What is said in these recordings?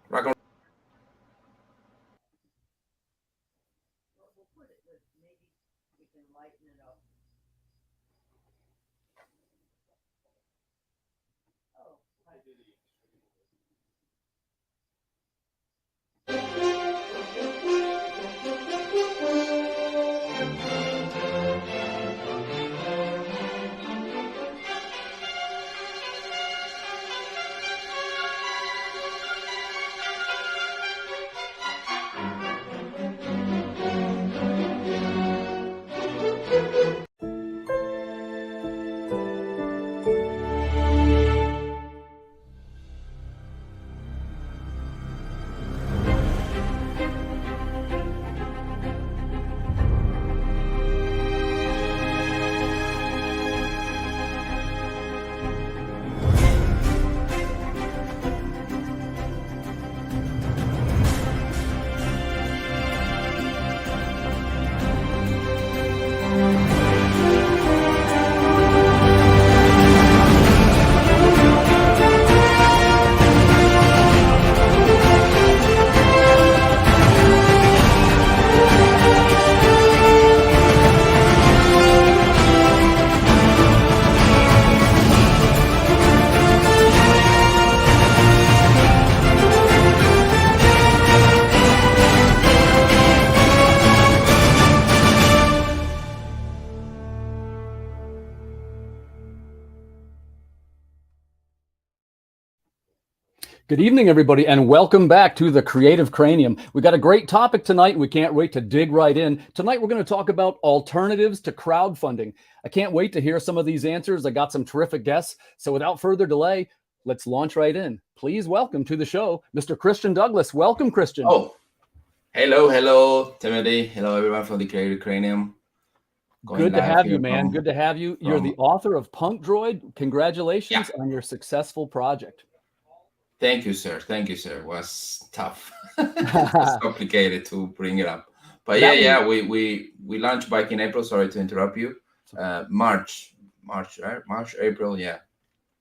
Rock and Good evening, everybody, and welcome back to the Creative Cranium. We got a great topic tonight, and we can't wait to dig right in. Tonight, we're going to talk about alternatives to crowdfunding. I can't wait to hear some of these answers. I got some terrific guests. So without further delay, let's launch right in. Please welcome to the show, Mr. Christian Douglas. Welcome, Christian. Oh, hello, Timothy. Hello, everyone from the Creative Cranium. Good to have you, man. Good to have you. You're the author of Punk Droid. Congratulations on your successful project. Thank you, sir. Thank you, sir. It was tough. It's complicated to bring it up. But we launched back in April. Sorry to interrupt you. March, right? March, April,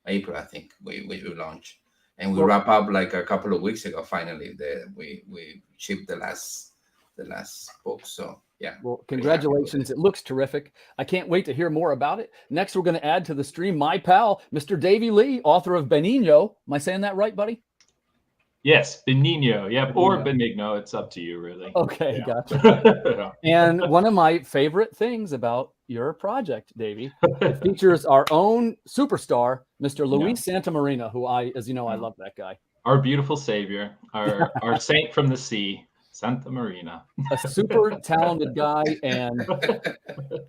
April, I think we launched. And we wrap up like a couple of weeks ago, finally. We shipped the last book. So yeah. Well, congratulations. It looks terrific. I can't wait to hear more about it. Next, we're going to add to the stream my pal, Mr. Davy Lee, author of Benigno. Am I saying that right, buddy? Yes, Benigno. Yeah, or Benigno. It's up to you, really. Okay, gotcha. And one of my favorite things about your project, Davy, it features our own superstar, Mr. Luis Santamarina, who I love that guy. Our beautiful savior, our saint from the sea. Santa Marina. A super talented guy and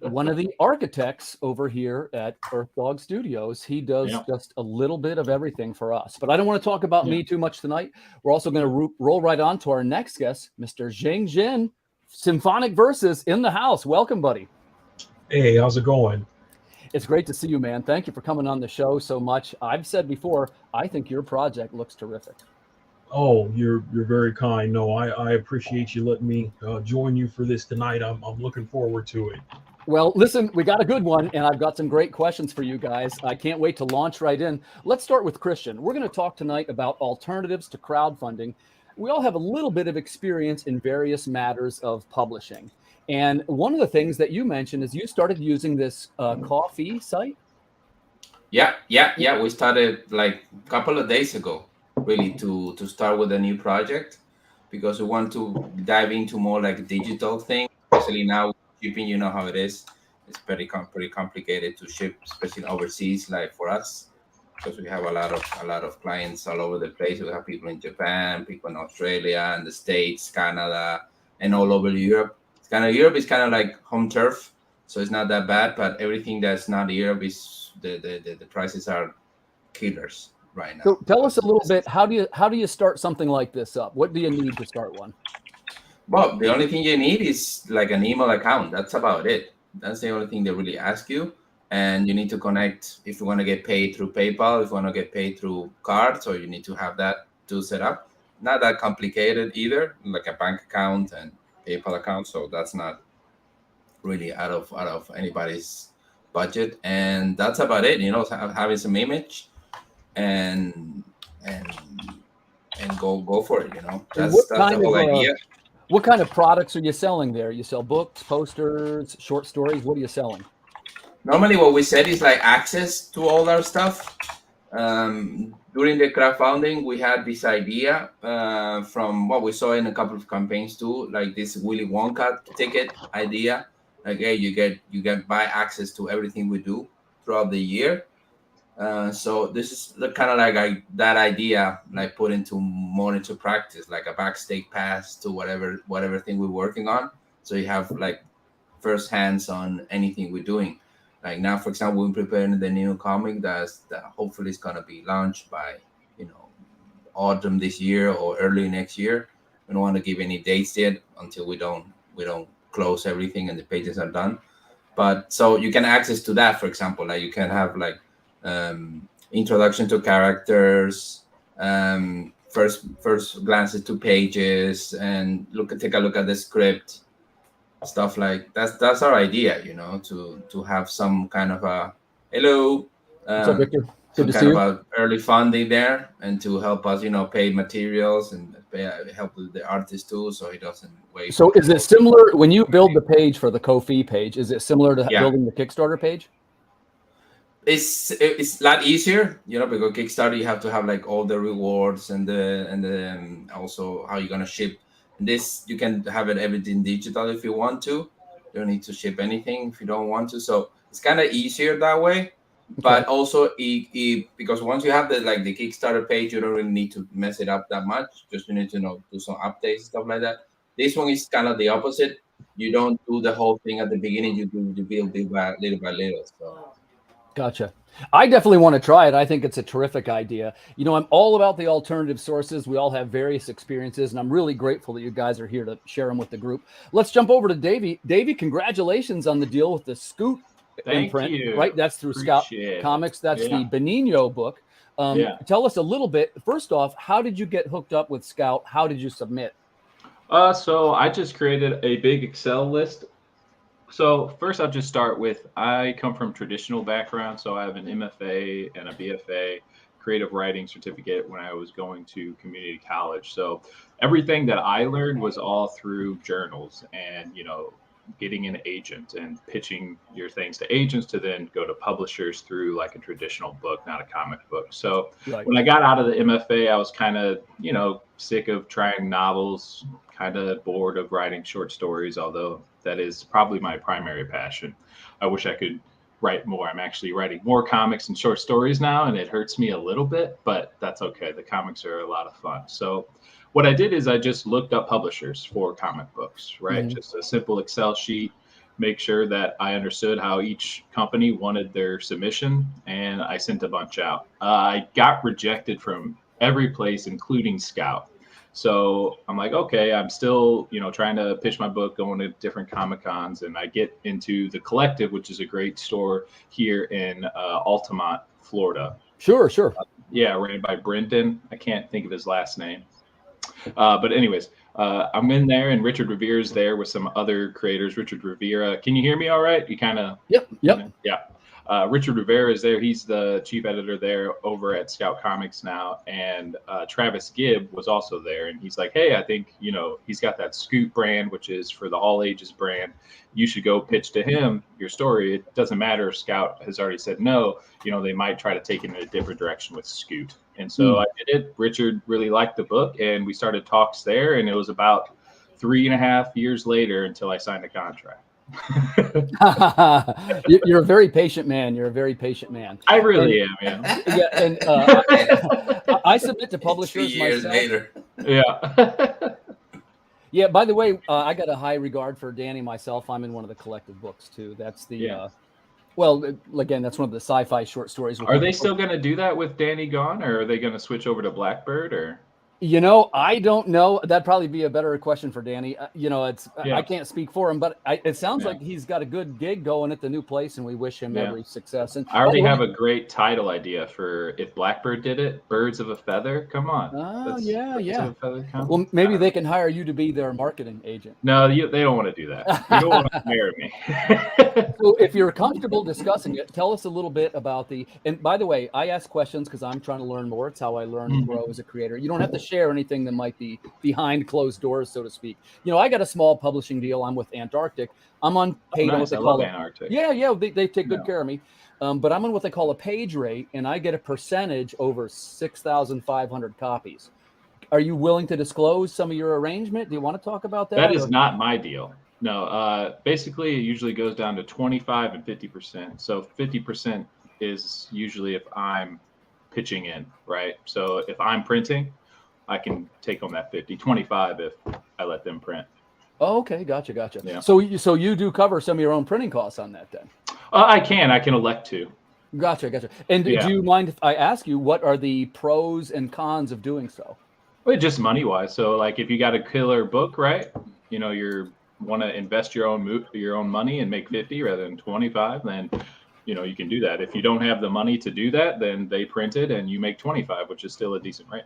one of the architects over here at Earth Dog Studios. He does just a little bit of everything for us. But I don't want to talk about me too much tonight. We're also going to roll right on to our next guest, Mr. Xing Xin, Symphonic Verses in the house. Welcome, buddy. Hey, how's it going? It's great to see you, man. Thank you for coming on the show so much. I've said before, I think your project looks terrific. Oh, you're very kind. No, I appreciate you letting me join you for this tonight. I'm looking forward to it. Well, listen, we got a good one, and I've got some great questions for you guys. I can't wait to launch right in. Let's start with Christian. We're going to talk tonight about alternatives to crowdfunding. We all have a little bit of experience in various matters of publishing. And one of the things that you mentioned is you started using this coffee site. Yeah. We started like a couple of days ago. Really to start with a new project, because we want to dive into more like digital thing, especially now shipping. You know how it is. It's pretty complicated to ship, especially overseas, like for us, because we have a lot of clients all over the place. We have people in Japan, people in Australia, and the States, Canada, and all over Europe. Europe is kind of like home turf, so it's not that bad. But everything that's not Europe is the prices are killers right now. So tell us a little bit, how do you start something like this up? What do you need to start one? Well, the only thing you need is like an email account. That's about it. That's the only thing they really ask you. And you need to connect if you want to get paid through PayPal, if you want to get paid through cards, or you need to have that to set up. Not that complicated either, like a bank account and PayPal account. So that's not really out of anybody's budget. And that's about it. Having some image and and go for it. You know, And that's the whole idea. What kind of products are you selling there? You sell books, posters, short stories. What are you selling? Normally, what we said is like access to all our stuff. During the crowdfunding, we had this idea from what we saw in a couple of campaigns too, like this Willy Wonka ticket idea. Like, hey, you get buy access to everything we do throughout the year. So this is kind of like that idea, like put more into practice, like a backstage pass to whatever thing we're working on. So you have like first hands on anything we're doing. Like now, for example, we're preparing the new comic that hopefully is gonna be launched by autumn this year or early next year. We don't want to give any dates yet until we don't close everything and the pages are done. But so you can access to that, for example, like you can have like introduction to characters, first glances to pages, and take a look at the script, stuff like that's our idea, to have some kind of a hello, What's up, Victor? some Good to kind see of you. a early funding there, and to help us, pay materials and help with the artist too, so he doesn't wait. So is it similar when you build the page for the Ko-fi page? Is it similar to Yeah. building the Kickstarter page? It's a lot easier, because Kickstarter you have to have like all the rewards and also how you're gonna ship. This you can have everything digital if you want to. You don't need to ship anything if you don't want to. So it's kind of easier that way. But also because once you have the Kickstarter page, you don't really need to mess it up that much. Just you need to do some updates, stuff like that. This one is kind of the opposite. You don't do the whole thing at the beginning. You build little by little. So. Gotcha. I definitely want to try it. I think it's a terrific idea. I'm all about the alternative sources. We all have various experiences, and I'm really grateful that you guys are here to share them with the group. Let's jump over to Davy. Davy, congratulations on the deal with the Scoot imprint. you. Right? That's through Scout Comics. That's the Benigno book. Tell us a little bit. First off, how did you get hooked up with Scout? How did you submit? So I just created a big Excel list. So first I'll just start with, I come from traditional background. So I have an MFA and a BFA creative writing certificate when I was going to community college. So everything that I learned was all through journals and, getting an agent and pitching your things to agents to then go to publishers through like a traditional book, not a comic book. So when I got out of the MFA, I was kind of, sick of trying novels, kind of bored of writing short stories, although that is probably my primary passion. I wish I could write more. I'm actually writing more comics and short stories now, and it hurts me a little bit, but that's okay. The comics are a lot of fun. So what I did is I just looked up publishers for comic books, right? Mm-hmm. Just a simple Excel sheet, make sure that I understood how each company wanted their submission, and I sent a bunch out. I got rejected from every place, including Scout. So I'm like, okay, I'm still, trying to pitch my book, going to different Comic-Cons, and I get into the Collective, which is a great store here in Altamont, Florida. Sure. Ran by Brendan. I can't think of his last name. But anyways, I'm in there, and Richard Rivera's there with some other creators. Richard Rivera, can you hear me all right? You kind of... Yep. Yeah. Richard Rivera is there. He's the chief editor there over at Scout Comics now. And Travis Gibb was also there. And he's like, hey, I think, he's got that Scoot brand, which is for the all ages brand. You should go pitch to him your story. It doesn't matter if Scout has already said no. They might try to take it in a different direction with Scoot. And so I did it. Richard really liked the book, and we started talks there. And it was about 3.5 years later until I signed a contract. You're a very patient man. I really am, yeah. Yeah, and I submit to publishers 3 years myself. later. Yeah. Yeah. By the way, I got a high regard for Danny myself. I'm in one of the Collective books too. That's the well, again, that's one of the sci-fi short stories. Are they still going to do that with Danny gone, or are they going to switch over to Blackbird, or? I don't know. That'd probably be a better question for Danny. I can't speak for him, but it sounds like he's got a good gig going at the new place, and we wish him every success. And I already have a great title idea for if Blackbird did it. Birds of a Feather. Come on. Oh, yeah. Well, maybe they can hire you to be their marketing agent. No, they don't want to do that. You don't want to marry me. So if you're comfortable discussing it, tell us a little bit about and by the way, I ask questions because I'm trying to learn more. It's how I learn and grow as a creator. You don't have to share anything that might be behind closed doors, so to speak. You know, I got a small publishing deal. I'm with Antarctic. I'm on paid on what they call Antarctic. Yeah, they take good care of me. But I'm on what they call a page rate, and I get a percentage over 6,500 copies. Are you willing to disclose some of your arrangement? Do you want to talk about that? That is not my deal. No, basically it usually goes down to 25 and 50%. So 50% is usually if I'm pitching in, right? So if I'm printing, I can take home that 50, 25 if I let them print. Oh, okay, gotcha. Yeah. So you do cover some of your own printing costs on that then? I can elect to. Gotcha. And do you mind if I ask you, what are the pros and cons of doing so? Well, just money wise. So like if you got a killer book, right? You know, you want to invest your own money and make 50 rather than 25, then you know you can do that. If you don't have the money to do that, then they print it and you make 25, which is still a decent rate.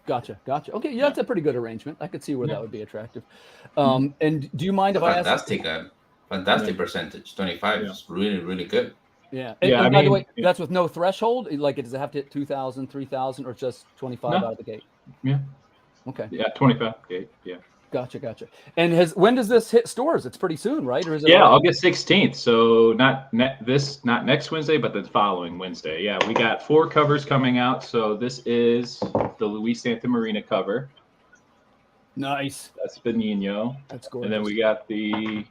Gotcha. Okay, yeah, that's a pretty good arrangement. I could see where that would be attractive. And do you mind if I ask? Fantastic percentage. 25 is really, really good. Yeah. And by the way, that's with no threshold. Like, does it have to hit 2,000, 3,000, or just 25 out of the gate? Yeah. Okay. Yeah, 25 gate. Yeah. Gotcha. And when does this hit stores? It's pretty soon, right? Or is it August 16th. So not next Wednesday, but the following Wednesday. Yeah, we got 4 covers coming out. So this is the Luis Santamarina cover. Nice. That's Benigno. That's gorgeous. And then we got the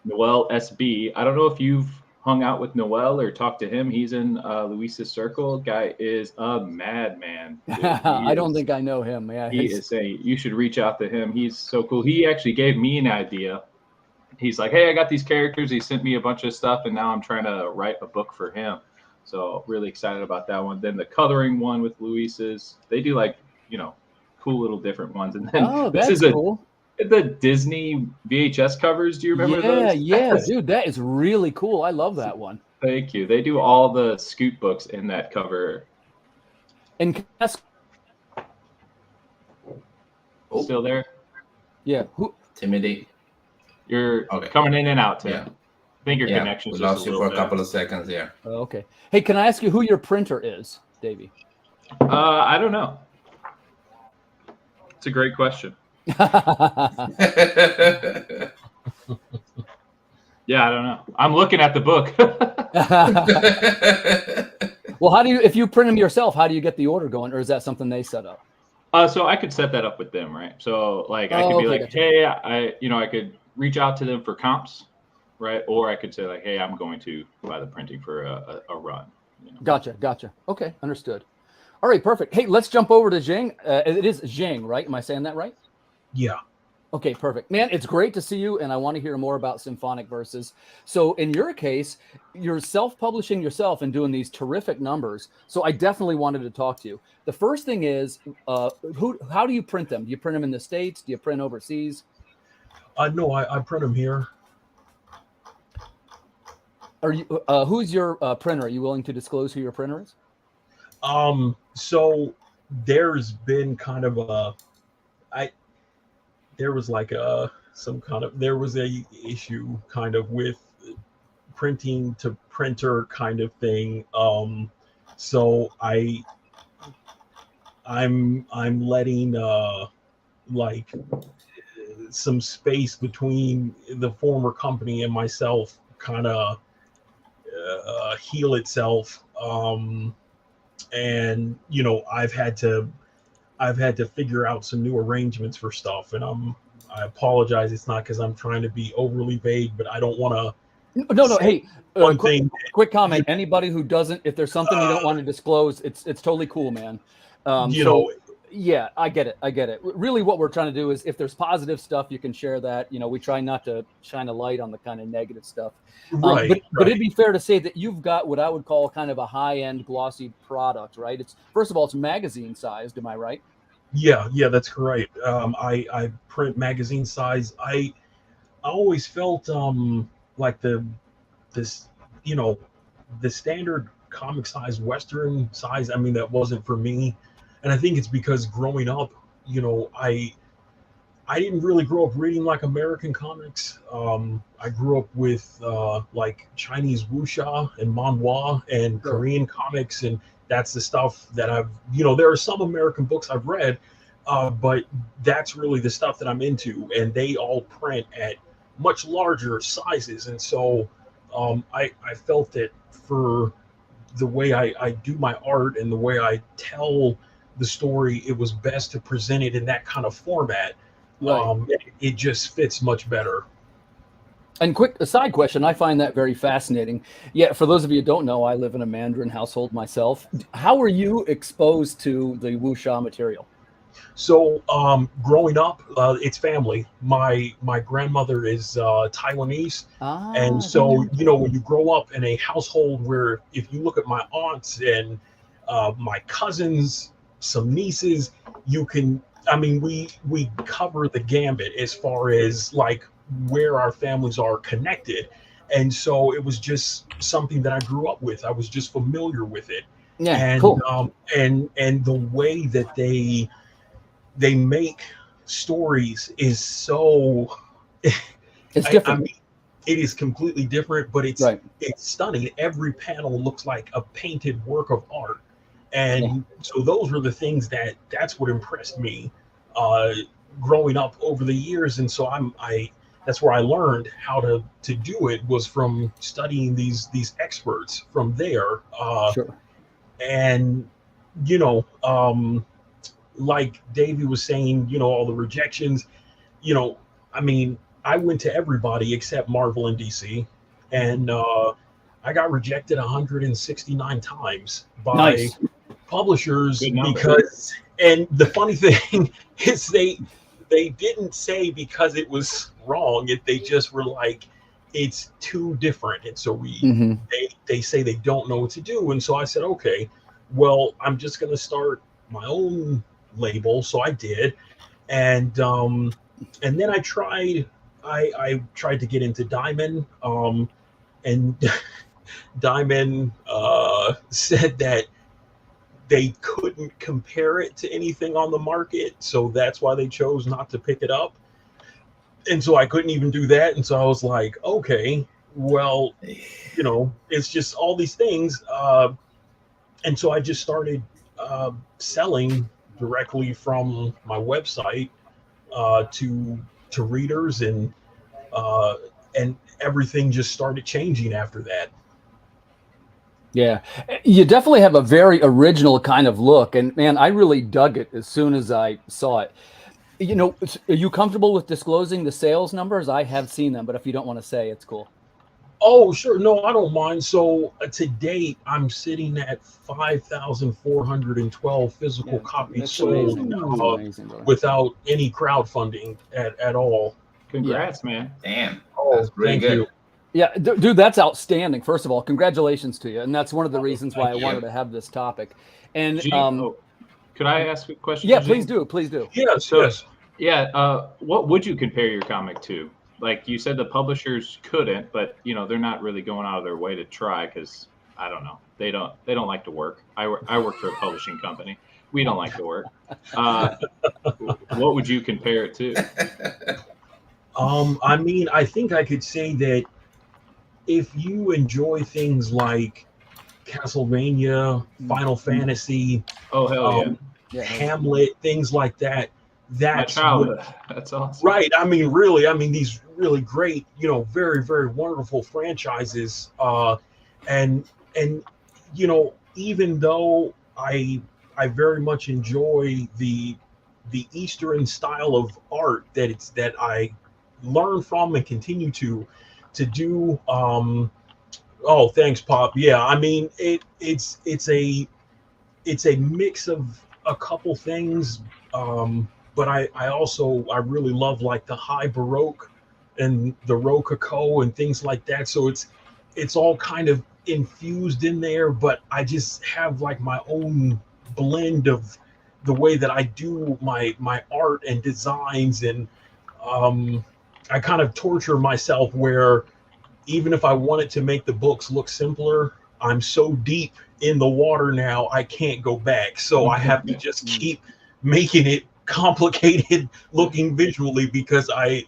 Noel SB. I don't know if you've hung out with Noel or talked to him. He's in Luis's circle. Guy is a madman. I don't think I know him. Yeah, you should reach out to him. He's so cool. He actually gave me an idea. He's like, hey, I got these characters. He sent me a bunch of stuff, and now I'm trying to write a book for him. So really excited about that one. Then the coloring one with Luis's. They do like, you know, cool little different ones. And then that's cool. The Disney VHS covers. Do you remember those? Yeah, dude, that is really cool. I love that one. Thank you. They do all the Scoot books in that cover. And still there? Yeah. Timothy. You're coming in and out, Tim. Yeah. I think your connection's we lost you for a couple of seconds there. Okay. Hey, can I ask you who your printer is, Davy? I don't know. It's a great question. Yeah, I don't know. I'm looking at the book. Well, if you print them yourself, how do you get the order going, or is that something they set up? So I could set that up with them, right? So like I could be like, gotcha. Hey, I could reach out to them for comps, right? Or I could say like, hey, I'm going to buy the printing for a run. You know? Gotcha. Okay, understood. All right, perfect. Hey, let's jump over to Xing. It is Xing, right? Am I saying that right? Yeah. Okay, perfect. Man, it's great to see you, and I want to hear more about symphonic verses. So in your case, you're self-publishing yourself and doing these terrific numbers. So I definitely wanted to talk to you. The first thing is, how do you print them? Do you print them in the States? Do you print overseas? No, I print them here. Are you? Who's your printer? Are you willing to disclose who your printer is? So there's been kind of there was like there was a issue kind of with printing to printer kind of thing. So I'm letting like some space between the former company and myself kind of heal itself. And you know, I've had to figure out some new arrangements for stuff, and I apologize. It's not because I'm trying to be overly vague, but I don't want to. No. Hey, quick comment. Anybody who doesn't, if there's something you don't want to disclose, it's totally cool, man. Yeah, I get it. Really, what we're trying to do is, if there's positive stuff, you can share that. You know, we try not to shine a light on the kind of negative stuff. But it'd be fair to say that you've got what I would call kind of a high-end glossy product, right? It's first of all, it's magazine sized. Am I right? Yeah, that's correct. I print magazine size. I always felt like the standard comic size Western size. I mean, that wasn't for me. And I think it's because growing up, you know, I didn't really grow up reading like American comics. I grew up with like Chinese wuxia and manhwa and Korean comics, and that's the stuff that I've, you know, there are some American books I've read, but that's really the stuff that I'm into, and they all print at much larger sizes. And so I felt that for the way I do my art and the way I tell the story, it was best to present it in that kind of format. Right. It just fits much better. And quick aside question, I find that very fascinating. Yeah, for those of you who don't know, I live in a Mandarin household myself. How were you exposed to the wuxia material? So growing up, it's family. My grandmother is Taiwanese, and so you know, when you grow up in a household where, if you look at my aunts and my cousins, some nieces, you can, I mean, we cover the gambit as far as like where our families are connected. And so it was just something that I grew up with. I was just familiar with it. Yeah, and cool. And the way that they make stories is so It's different. I mean, it is completely different, but it's Right. it's stunning. Every panel looks like a painted work of art. And so those were the things that's what impressed me growing up over the years. And so that's where I learned how to do it, was from studying these experts from there. Sure. And you know, like Davy was saying, you know, all the rejections, you know, I mean, I went to everybody except Marvel and DC, and I got rejected 169 times by publishers because, and the funny thing is they didn't say because it was wrong. They just were like, it's too different. And so they say they don't know what to do. And so I said, okay, well, I'm just going to start my own label. So I did. And then I tried to get into Diamond, and Diamond said that they couldn't compare it to anything on the market, so that's why they chose not to pick it up. And so I couldn't even do that. And so I was like, okay, well, you know, it's just all these things. And so I just started selling directly from my website to readers, and everything just started changing after that. Yeah, you definitely have a very original kind of look, and man, I really dug it as soon as I saw it. You know, are you comfortable with disclosing the sales numbers? I have seen them, but if you don't want to say, it's cool. Oh, sure. No, I don't mind. So to date, I'm sitting at 5,412 physical copies sold without any crowdfunding at all. Congrats, man. Damn. Oh, that's pretty good. you. Yeah, dude, that's outstanding. First of all, congratulations to you. And that's one of the reasons why I wanted to have this topic. And could I ask a question? Yeah, please do. Please do. Yes, yes. Yeah. What would you compare your comic to? Like you said, the publishers couldn't, but you know, they're not really going out of their way to try, because I don't know. They don't like to work. I work for a publishing company. We don't like to work. What would you compare it to? I mean, I think I could say that if you enjoy things like Castlevania, Final Fantasy, oh hell yeah, Hamlet, things like that, that's that's awesome. Right. I mean, really, these really great, you know, very, very wonderful franchises. And you know, even though I very much enjoy the Eastern style of art that I learn from and continue to do. Oh, thanks, Pop. Yeah, I mean, it's a mix of a couple things. But I really love like the high Baroque and the Rococo and things like that. So it's all kind of infused in there, but I just have like my own blend of the way that I do my art and designs. And I kind of torture myself where even if I wanted to make the books look simpler, I'm so deep in the water now, I can't go back. So I have to just keep making it complicated looking visually, because I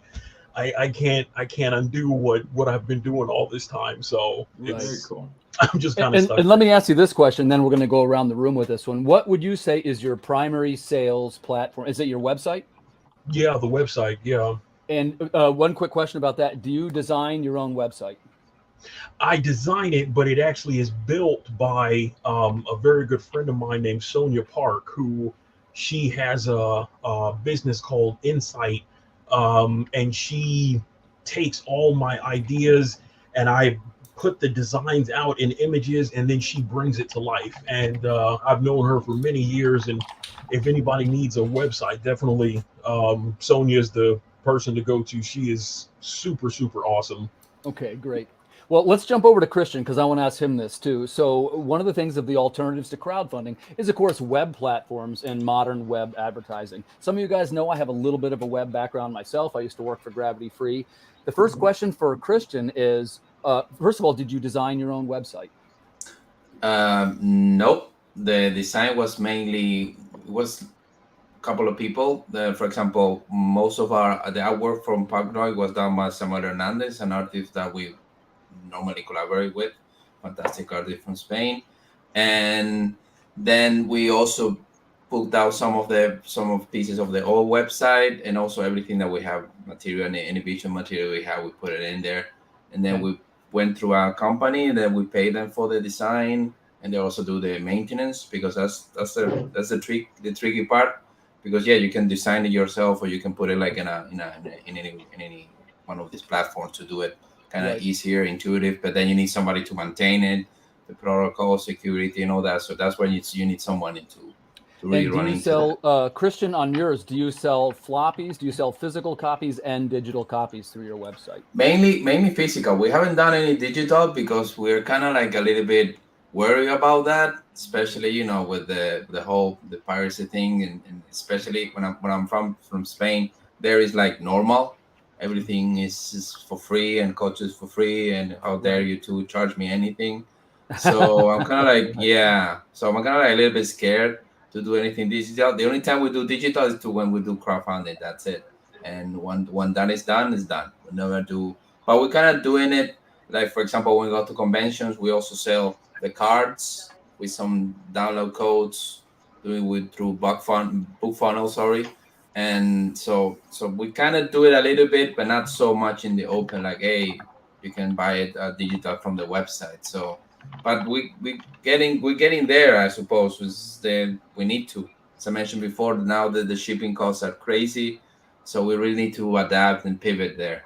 can't undo what I've been doing all this time. So it's very cool. I'm just kind of stuck. And let me ask you this question, then we're going to go around the room with this one. What would you say is your primary sales platform? Is it your website? Yeah, the website. Yeah. And one quick question about that. Do you design your own website? I design it, but it actually is built by a very good friend of mine named Sonia Park, who she has a business called Insight, and she takes all my ideas and I put the designs out in images, and then she brings it to life. And I've known her for many years, and if anybody needs a website, definitely Sonia is the person to go to. She is super, super awesome. Okay, great. Well, let's jump over to Christian because I want to ask him this too. So one of the things of the alternatives to crowdfunding is, of course, web platforms and modern web advertising. Some of you guys know I have a little bit of a web background myself. I used to work for Gravity Free. The first question for Christian is, first of all, did you design your own website? Nope. The design was mainly, it was a couple of people. For example, most of the artwork from Parknoy was done by Samuel Hernandez, an artist that we normally collaborate with, fantastic artist from Spain. And then we also pulled out some of pieces of the old website, and also everything that we have material, any visual material we have, we put it in there. And then we went through our company, and then we pay them for the design, and they also do the maintenance, because that's the tricky part. Because you can design it yourself, or you can put it like in any one of these platforms to do it kind of easier, intuitive, but then you need somebody to maintain it, the protocol, security, and all that. So that's when you need someone to really run into that. Do you sell, Christian, on yours, do you sell floppies? Do you sell physical copies and digital copies through your website? Mainly physical. We haven't done any digital because we're kind of like a little bit worried about that, especially with the piracy thing, and especially when I'm from Spain, there is like normal. Everything is for free, and coaches for free, and how dare you to charge me anything? So I'm kind of like, so I'm kind of like a little bit scared to do anything digital. The only time we do digital is when we do crowdfunding. That's it. And when that is done, it's done. We never do, but we're kind of doing it. Like, for example, when we go to conventions, we also sell the cards with some download codes, through book funnel, sorry. And so we kind of do it a little bit, but not so much in the open, like, hey, you can buy it digital from the website. So, but we're getting there, I suppose. We need to, as I mentioned before, now that the shipping costs are crazy, so we really need to adapt and pivot there.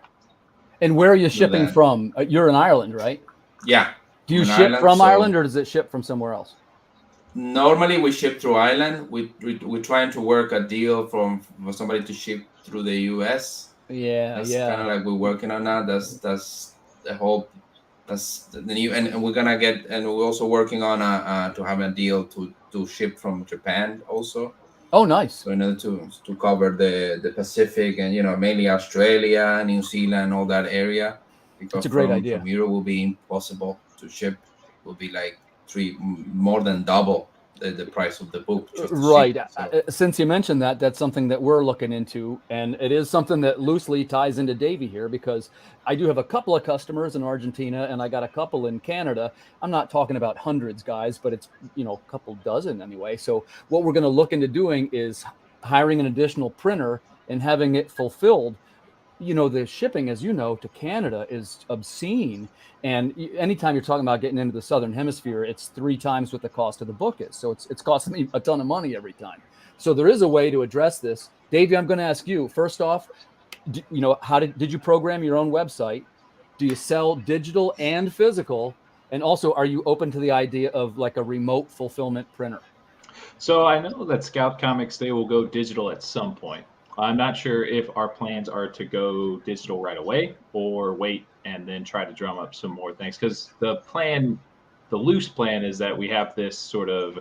And where are you shipping from? You're in Ireland, right? Yeah. Do you ship from Ireland, or does it ship from somewhere else? Normally we ship through Ireland. We're trying to work a deal for somebody to ship through the US. That's kind of like we're working on that. That's the new, and we're gonna get, and we're also working on to have a deal to ship from Japan also. Oh, nice. So in order to cover the Pacific, and mainly Australia, New Zealand, all that area, because it's a great idea. From Europe will be impossible to ship. Will be like more than double the price of the book. Right. Since you mentioned that, that's something that we're looking into, and it is something that loosely ties into Davy here, because I do have a couple of customers in Argentina, and I got a couple in Canada. I'm not talking about hundreds, guys, but it's a couple dozen anyway. So what we're going to look into doing is hiring an additional printer and having it fulfilled. The shipping, as you know, to Canada is obscene. And anytime you're talking about getting into the Southern Hemisphere, it's 3 times what the cost of the book is. So it's costing me a ton of money every time. So there is a way to address this. Davey, I'm going to ask you, first off, how did you program your own website? Do you sell digital and physical? And also, are you open to the idea of like a remote fulfillment printer? So I know that Scout Comics, they will go digital at some point. I'm not sure if our plans are to go digital right away or wait and then try to drum up some more things. Because the loose plan is that we have this sort of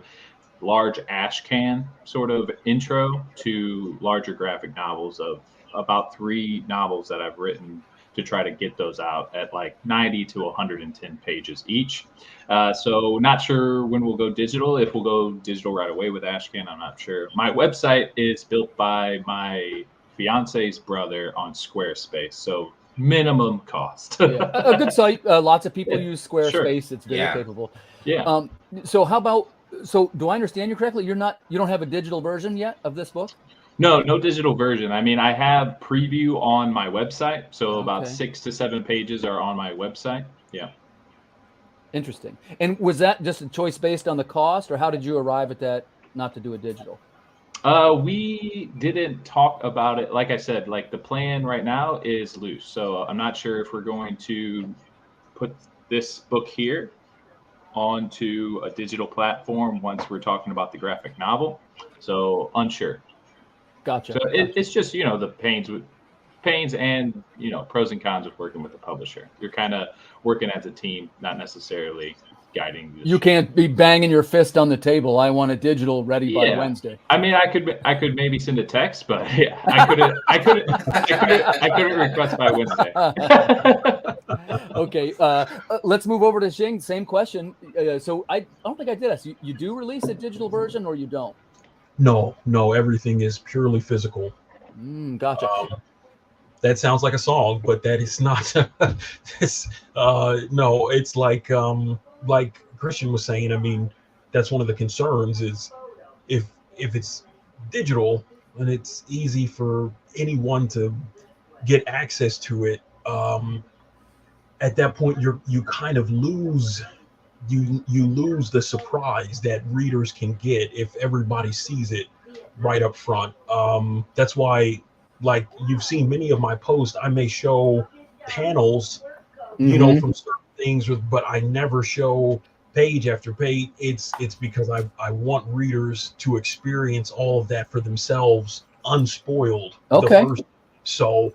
large ash can sort of intro to larger graphic novels of about 3 novels that I've written, to try to get those out at like 90 to 110 pages each. So not sure when we'll go digital. If we'll go digital right away with Ashcan, I'm not sure. My website is built by my fiance's brother on Squarespace. So minimum cost. Yeah. A good site. Lots of people use Squarespace. Sure. It's very capable. Yeah. So how about? So do I understand you correctly? You don't have a digital version yet of this book? No digital version. I mean, I have preview on my website, so about Okay. 6 to 7 pages are on my website. Yeah. Interesting. And was that just a choice based on the cost, or how did you arrive at that not to do a digital? We didn't talk about it. Like I said, like the plan right now is loose. So I'm not sure if we're going to put this book here onto a digital platform once we're talking about the graphic novel. So unsure. Gotcha. So it's just, the pains and, pros and cons of working with the publisher. You're kind of working as a team, not necessarily guiding. You can't be banging your fist on the table. I want a digital ready by Wednesday. I mean, I could maybe send a text, but yeah, I couldn't request by Wednesday. Okay, let's move over to Xing. Same question. So I don't think I did ask. You do release a digital version, or you don't? No, everything is purely physical. Gotcha. That sounds like a song, but that is not. No, it's like Christian was saying. I mean, that's one of the concerns is if it's digital and it's easy for anyone to get access to it. At that point, you kind of lose. You lose the surprise that readers can get if everybody sees it right up front. That's why, like you've seen many of my posts, I may show panels, from certain things, but I never show page after page. It's because I want readers to experience all of that for themselves, unspoiled. Okay. So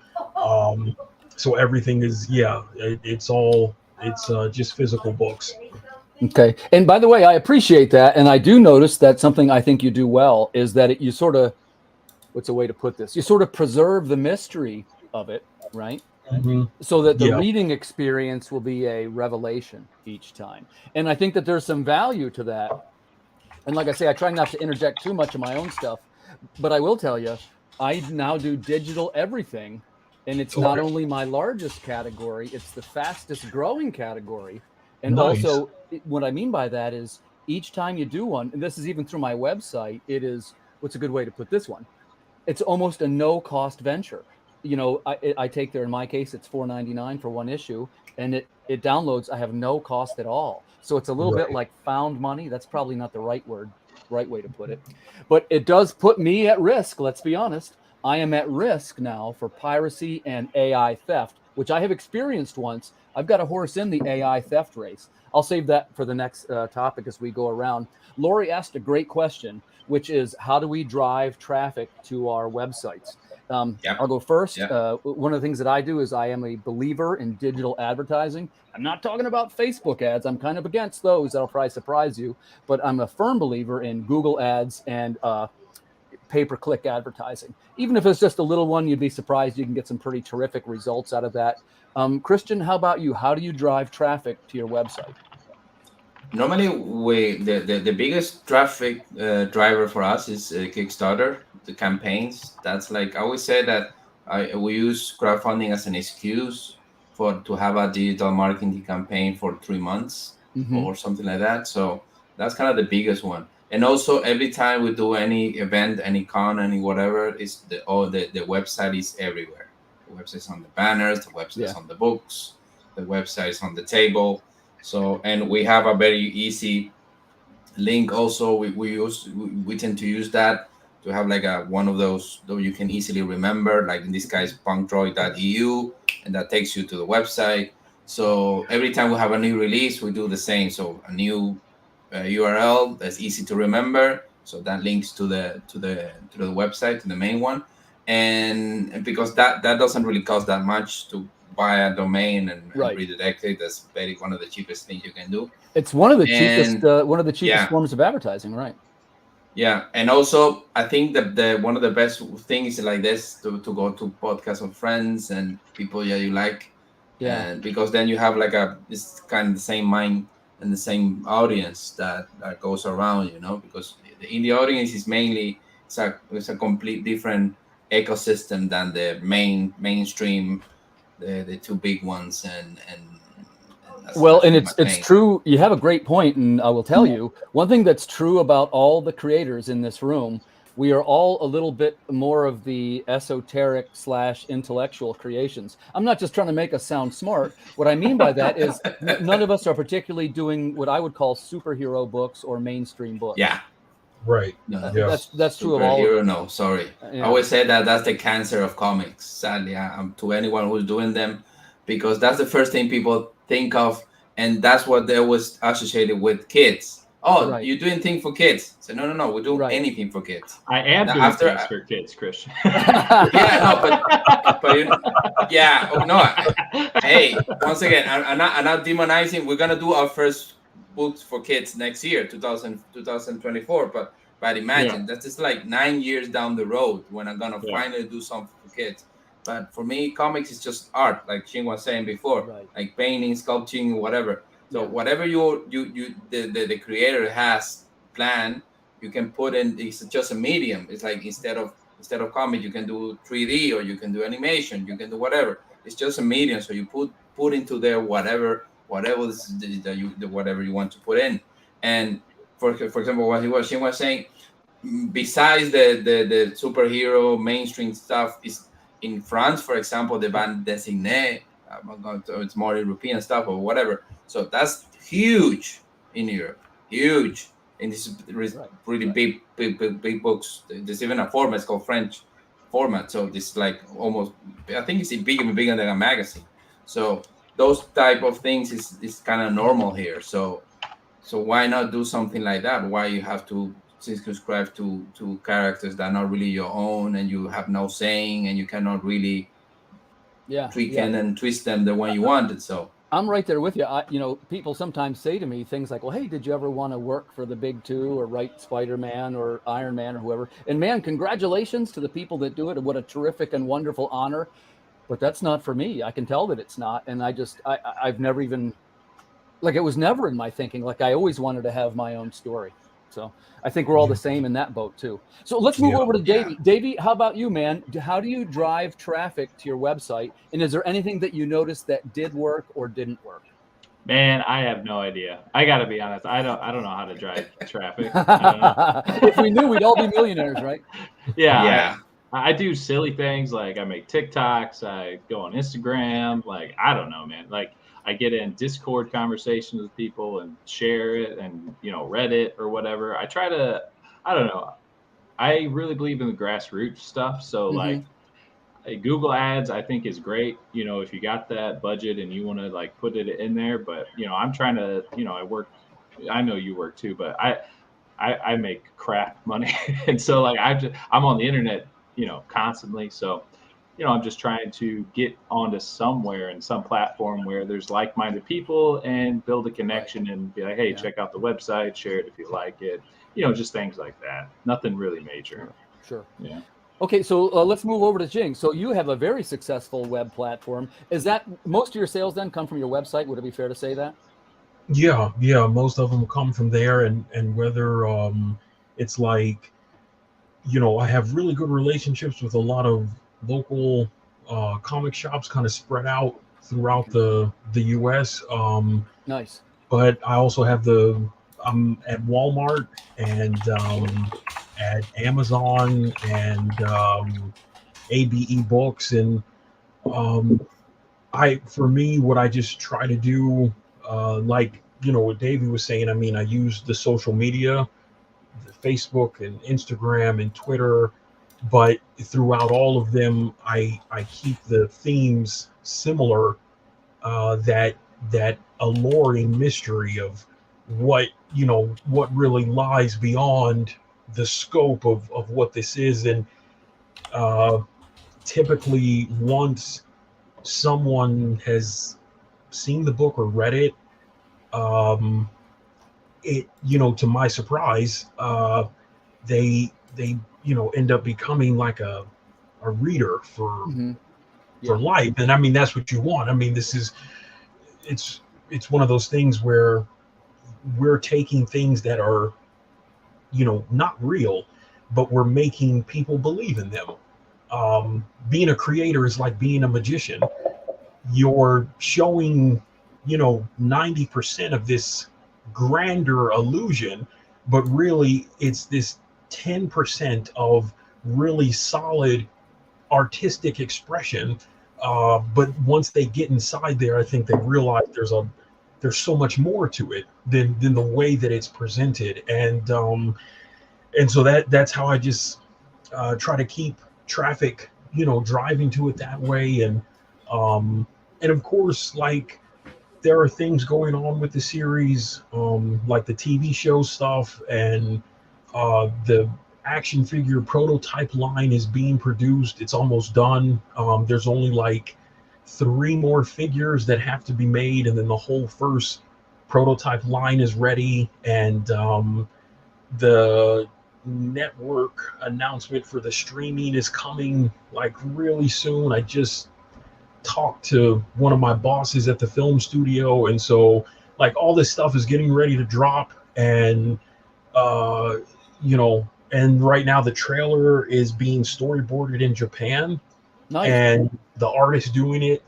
everything is it's just physical books. Okay. And by the way, I appreciate that. And I do notice that something I think you do well is that you sort of, what's a way to put this? You sort of preserve the mystery of it, right? Mm-hmm. So that the reading experience will be a revelation each time. And I think that there's some value to that. And like I say, I try not to interject too much of my own stuff, but I will tell you, I now do digital everything. And it's not only my largest category, it's the fastest growing category. And also, what I mean by that is each time you do one, and this is even through my website, it is, what's a good way to put this one? It's almost a no-cost venture. I take there, in my case, it's $4.99 for one issue, and it downloads. I have no cost at all. So it's a little bit like found money. That's probably not the right way to put it. But it does put me at risk, let's be honest. I am at risk now for piracy and AI theft, which I have experienced once. I've got a horse in the AI theft race. I'll save that for the next topic as we go around. Laurie asked a great question, which is how do we drive traffic to our websites? I'll go first. One of the things that I do is I am a believer in digital advertising. I'm not talking about Facebook ads. I'm kind of against those. That'll probably surprise you. But I'm a firm believer in Google ads and pay-per-click advertising. Even if it's just a little one, you'd be surprised you can get some pretty terrific results out of that. Christian, how about you? How do you drive traffic to your website? Normally, the biggest traffic driver for us is Kickstarter, the campaigns. That's like I always say that we use crowdfunding as an excuse to have a digital marketing campaign for 3 months or something like that. So that's kind of the biggest one. And also, every time we do any event, any con, any whatever, the website is everywhere. The website's on the banners, the website's on the books, the website's on the table. So, and we have a very easy link. Also, we tend to use that to have like one of those that you can easily remember. Like in this case, punkdroid.eu, and that takes you to the website. So every time we have a new release, we do the same. So a new URL that's easy to remember, so that links to the website, to the main one, and because that doesn't really cost that much to buy a domain and redirect it. That's one of the cheapest things you can do. It's one of the cheapest forms of advertising, right? Yeah, and also I think that one of the best things like this to go to podcasts of friends and people you like, and because then you have like this kind of the same mind and the same audience that goes around, because the indie audience is mainly it's a complete different ecosystem than the mainstream the two big ones, and well, that's and my it's thing. true. You have a great point, and I will tell you one thing that's true about all the creators in this room. We are all a little bit more of the esoteric / intellectual creations. I'm not just trying to make us sound smart. What I mean by that is none of us are particularly doing what I would call superhero books or mainstream books. Yeah. Right. No, Yeah. That's true of all of superhero. us. No, sorry. I Yeah. always say that that's the cancer of comics. Sadly, to anyone who's doing them, because that's the first thing people think of, and that's what they always associated with kids. Oh, Right. you're doing things for kids. So no, we do Right. anything for kids. I am Now, doing after things for kids, Christian. yeah, no, but yeah, oh, no. Hey, once again, I'm not demonizing. We're gonna do our first books for kids next year, 2024. But imagine that's just like 9 years down the road when I'm gonna finally do something for kids. But for me, comics is just art, like Xing was saying before, Right. like painting, sculpting, whatever. So whatever the creator has planned, you can put in. It's just a medium. It's like instead of comic, you can do 3D or you can do animation. You can do whatever. It's just a medium. So you put into there whatever whatever you want to put in. And for example, what Xing was saying, besides the superhero mainstream stuff, is in France, for example, the band Designé. It's more European stuff or whatever. So that's huge in Europe, huge. And this is really big books. There's even a format. It's called French format. So this is like almost, I think it's bigger than a magazine. So those type of things is kind of normal here. So why not do something like that? Why you have to subscribe to characters that are not really your own, and you have no saying, and you cannot really tweak and twist them the way you wanted. So I'm right there with you. People sometimes say to me things like, well, hey, did you ever want to work for the big two or write Spider-Man or Iron Man or whoever? And man, congratulations to the people that do it. What a terrific and wonderful honor. But that's not for me. I can tell that it's not. And I've never even, like, it was never in my thinking. Like, I always wanted to have my own story. So I think we're all the same in that boat too. So let's move over to Davy. Davy, how about you, man? How do you drive traffic to your website? And is there anything that you noticed that did work or didn't work? Man, I have no idea. I got to be honest. I don't know how to drive traffic. If we knew, we'd all be millionaires, right? Yeah. I do silly things like I make TikToks. I go on Instagram. Like, I don't know, man. Like, I get in Discord conversations with people and share it, and Reddit or whatever. I try to, I don't know. I really believe in the grassroots stuff. So like Google Ads, I think is great. If you got that budget and you want to like put it in there, but I'm trying to, I work. I know you work too, but I make crap money, and so like I'm on the internet, constantly. So. I'm just trying to get onto somewhere in some platform where there's like-minded people and build a connection and be like, hey, check out the website, share it if you like it, just things like that. Nothing really major. Sure. Yeah. Okay, so let's move over to Xing. So you have a very successful web platform. Is that most of your sales then come from your website? Would it be fair to say that? Yeah. Most of them come from there, and whether it's like, I have really good relationships with a lot of local comic shops kind of spread out throughout the US. Nice. But I also have I'm at Walmart and at Amazon and ABE Books, and for me, what I just try to do, like what Davey was saying. I mean, I use the social media, the Facebook and Instagram and Twitter. But throughout all of them, I keep the themes similar, that alluring mystery of what really lies beyond the scope of what this is. And typically, once someone has seen the book or read it, to my surprise, they end up becoming like a reader for life. And I mean, that's what you want. I mean, it's one of those things where we're taking things that are, not real, but we're making people believe in them. Being a creator is like being a magician. you're showing, 90% of this grander illusion, but really it's this 10% of really solid artistic expression. But once they get inside there, I think they realize there's so much more to it than the way that it's presented. And so that's how I just try to keep traffic, driving to it that way. And of course, like, there are things going on with the series, like the TV show stuff, and the action figure prototype line is being produced. It's almost done. There's only like 3 more figures that have to be made, and then the whole first prototype line is ready. And the network announcement for the streaming is coming like really soon. I just talked to one of my bosses at the film studio, and so like all this stuff is getting ready to drop. And and right now the trailer is being storyboarded in Japan. Nice. And the artist doing it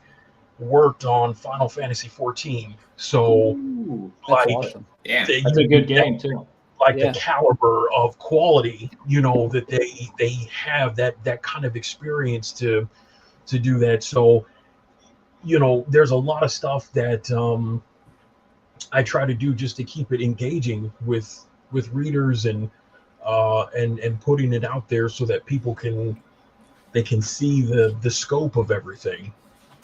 worked on Final Fantasy 14. So Ooh, That's like, awesome. Yeah. that's a good game too. like Yeah. the caliber of quality, that they have that kind of experience to do that. So, there's a lot of stuff that I try to do just to keep it engaging with readers, and putting it out there so that people can see the scope of everything.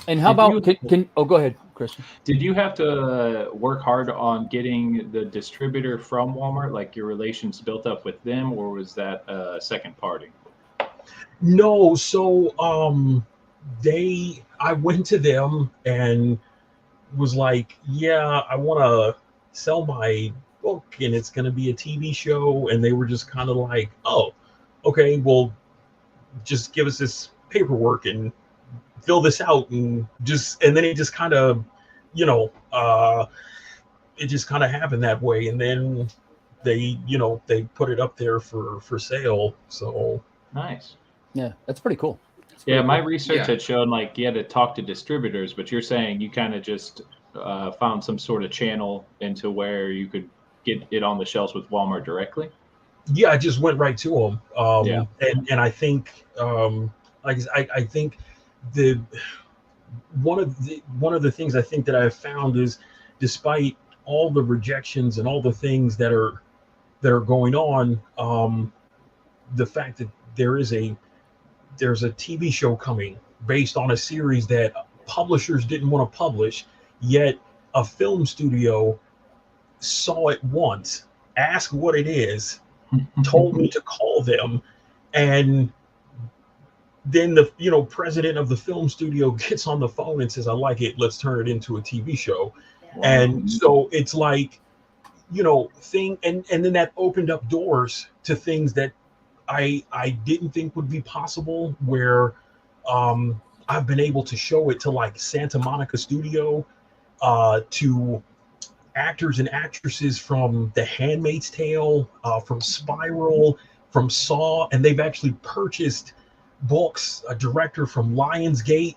And how Did about you- go ahead, Christian. Did you have to work hard on getting the distributor from Walmart, like your relations built up with them, or was that a second party? No, so I went to them and was like, yeah, I want to sell my book, and it's going to be a TV show. And they were just kind of like, oh, okay, well, just give us this paperwork and fill this out, and then it just kind of, it just kind of happened that way. And then they put it up there for sale. So Nice. Yeah, that's pretty cool. Yeah, my research Yeah. had shown like you had to talk to distributors, but you're saying you kind of just found some sort of channel into where you could get it on the shelves with Walmart directly. yeah, I just went right to them. Yeah. And I think, I think one of the things I think that I've found is, despite all the rejections and all the things that are going on, the fact that there's a TV show coming based on a series that publishers didn't want to publish, yet a film studio saw it once, asked what it is, told me to call them, and then the president of the film studio gets on the phone and says, I like it, let's turn it into a TV show. And so it's like, and then that opened up doors to things that I didn't think would be possible, where I've been able to show it to like Santa Monica Studio, to actors and actresses from The Handmaid's Tale, from Spiral, from Saw, and they've actually purchased books. A director from Lionsgate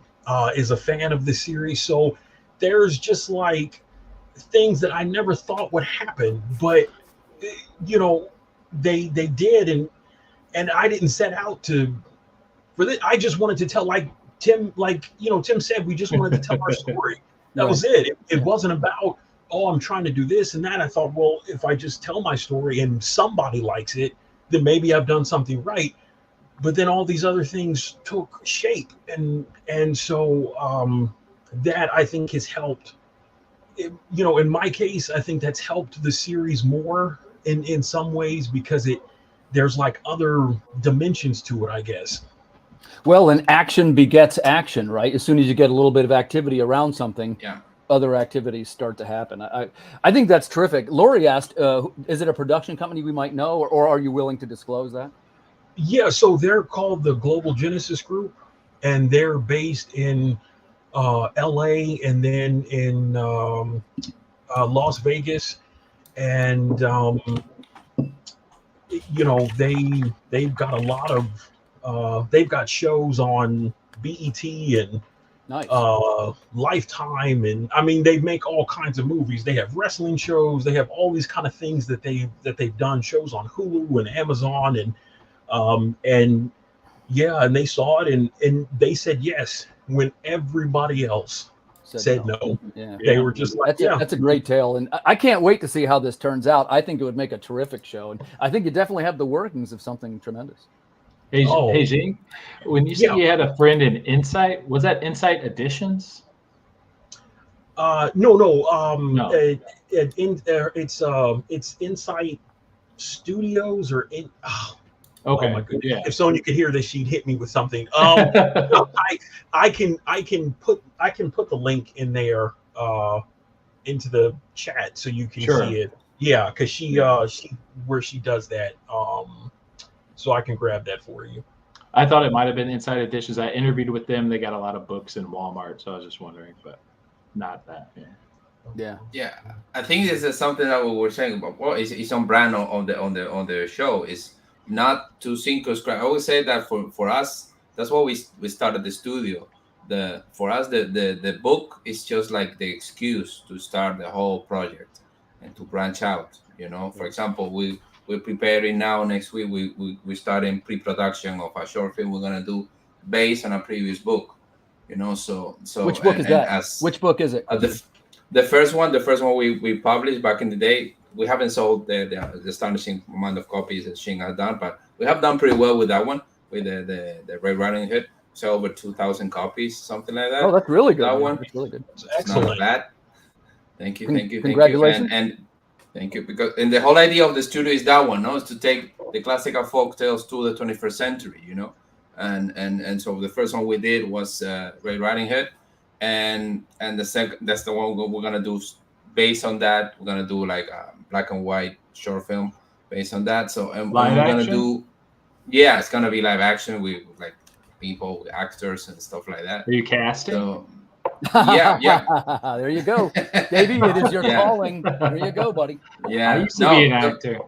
is a fan of the series. So there's just like things that I never thought would happen, but they did, and I didn't set out for this. I just wanted to tell, like Tim said, we just wanted to tell our story. That was it. It wasn't about, oh, I'm trying to do this and that. I thought, well, if I just tell my story and somebody likes it, then maybe I've done something right. But then all these other things took shape, and so that I think has helped. In my case, I think that's helped the series more in some ways, because there's like other dimensions to it, I guess. Well, and action begets action, right? As soon as you get a little bit of activity around something, Yeah. other activities start to happen. I think that's terrific. Laurie asked, is it a production company we might know, or are you willing to disclose that? Yeah, so they're called the Global Genesis Group, and they're based in LA, and then in Las Vegas, and they've got a lot of they've got shows on BET and Nice. Lifetime, and I mean they make all kinds of movies. They have wrestling shows. They have all these kind of things that they've done, shows on Hulu and Amazon, and yeah, and they saw it and they said yes when everybody else said no. Yeah. They were just like, that's a great tale, and I can't wait to see how this turns out. I think it would make a terrific show, and I think you definitely have the workings of something tremendous. Hey, hey Xing, when you said you had a friend in Insight, was that Insight Editions? No. It's Insight Studios or in. Okay. Oh my goodness! Yeah. If Sonia could hear this, she'd hit me with something. I can put the link in there into the chat so you can see it. Yeah, because she where she does that. So I can grab that for you. I thought it might have been Inside Editions. I interviewed with them. They got a lot of books in Walmart, so I was just wondering, but not that. Yeah. I think this is something that we were saying about. Well, it's on brand on the show. Is not to circumscribe. I always say that for us, that's why we started the studio. For us, the book is just like the excuse to start the whole project and to branch out. For example, we're preparing now. Next week, we starting pre-production of a short film we're gonna do based on a previous book. So which book is that? Which book is it? The first one we published back in the day. We haven't sold the astonishing amount of copies that Xing has done, but we have done pretty well with that one, with the Red Riding Hood. So over 2,000 copies, something like that. Oh, that's really good. That one, that's really good. It's excellent. Not bad. Thank you. Congratulations. And thank you. And the whole idea of the studio is that one, is to take the classical folk tales to the 21st century, And so the first one we did was Red Riding Hood, and the second, that's the one we're gonna do based on that. We're gonna do like a black and white short film based on that. So and we're gonna do, it's gonna be live action with like people, actors and stuff like that. Are you casting? So, yeah. There you go, Davey. It is your calling. There you go, buddy. Yeah, I used to be an actor.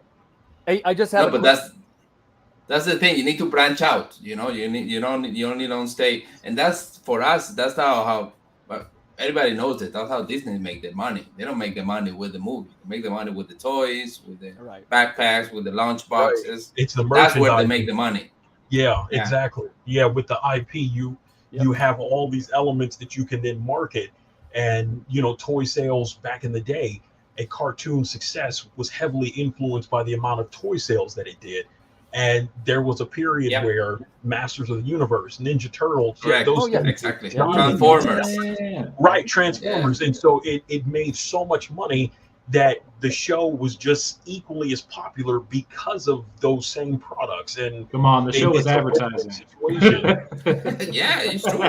Hey, I just had. But that's the thing. You need to branch out. You only don't stay. And that's for us. That's how. But everybody knows it. That's how Disney make their money. They don't make the money with the movie. They make the money with the toys, with the backpacks, with the lunch boxes. It's the merchandise. That's where they make the money. Yeah, exactly. Yeah, with the IP, you have all these elements that you can then market, and toy sales back in the day, a cartoon success was heavily influenced by the amount of toy sales that it did. And there was a period where Masters of the Universe, Ninja Turtles, exactly, Transformers, Transformers, and so it made so much money that the show was just equally as popular because of those same products. And come on, the show was advertising. Yeah, it's true.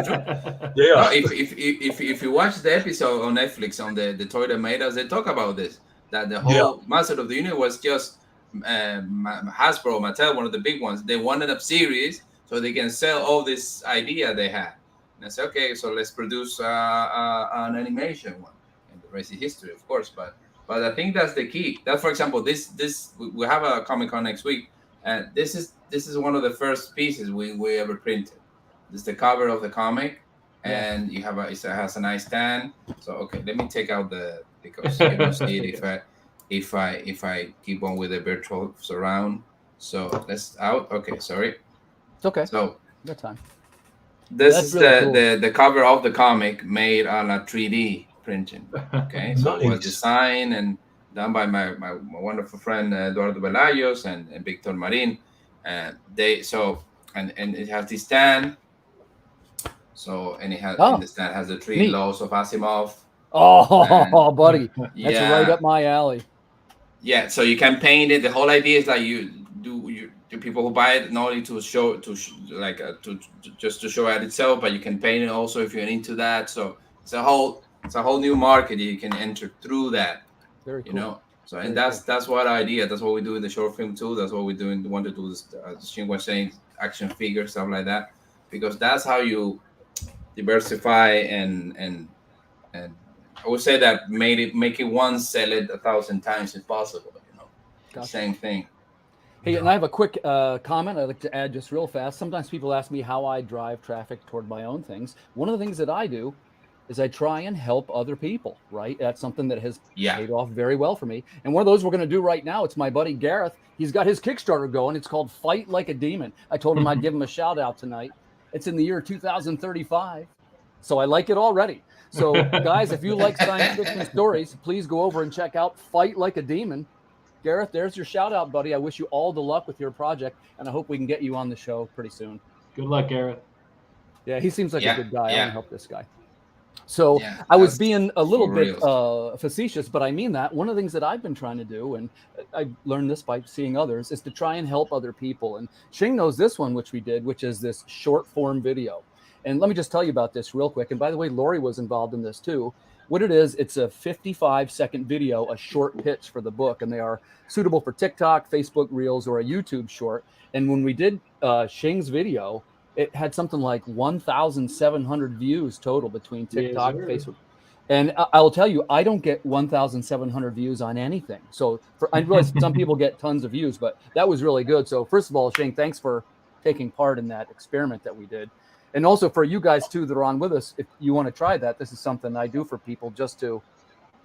Yeah. If you watch the episode on Netflix on the toy that made us, they talk about this. That the whole Master of the Universe was just Hasbro, Mattel, one of the big ones. They wanted a series so they can sell all this idea they had. And I said, okay, so let's produce an animation one. And the rest is history, of course. But I think that's the key. That, for example, this we have a Comic-Con next week, and this is one of the first pieces we ever printed. This is the cover of the comic, and it has a nice stand. So okay, let me take out because you don't see it if I keep on with the virtual surround. So that's out. Okay, sorry. It's okay. So good time. This is the cover of the comic made on a 3D printing. Okay, so it was designed and done by my wonderful friend Eduardo Velayos and Victor Marin, and it has this stand. So and it has the stand has the three laws of Asimov. Oh, buddy, that's right up my alley. Yeah, so you can paint it. The whole idea is like the people who buy it not only to show to show at itself, but you can paint it also if you're into that. So it's a whole new market you can enter through that. Very cool. So and that's what idea. That's what we do in the short film too. That's what we're doing. Want to do this, Xing was saying, action figure stuff like that, because that's how you diversify and I would say that make it once, sell it 1,000 times if possible. Gotcha. Same thing. Hey, and I have a quick comment I'd like to add just real fast. Sometimes people ask me how I drive traffic toward my own things. One of the things that I do is I try and help other people, right? That's something that has paid off very well for me. And one of those we're going to do right now, it's my buddy Gareth. He's got his Kickstarter going. It's called Fight Like a Demon. I told him I'd give him a shout out tonight. It's in the year 2035. So I like it already. So guys, if you like science fiction stories, please go over and check out Fight Like a Demon. Gareth, there's your shout out, buddy. I wish you all the luck with your project, and I hope we can get you on the show pretty soon. Good luck, Gareth. Yeah, he seems like a good guy. I want to help this guy. So I was being a little bit facetious, but I mean that. One of the things that I've been trying to do, and I learned this by seeing others, is to try and help other people. And Xing knows this one, which we did, which is this short form video. And let me just tell you about this real quick. And by the way, Laurie was involved in this too. What it is, it's a 55-second video, a short pitch for the book, and they are suitable for TikTok, Facebook Reels, or a YouTube short. And when we did Xing's video, it had something like 1,700 views total between TikTok, Facebook. And I'll tell you, I don't get 1,700 views on anything. So I realize some people get tons of views, but that was really good. So first of all, Xing, thanks for taking part in that experiment that we did. And also for you guys too that are on with us, if you want to try that, this is something I do for people just to,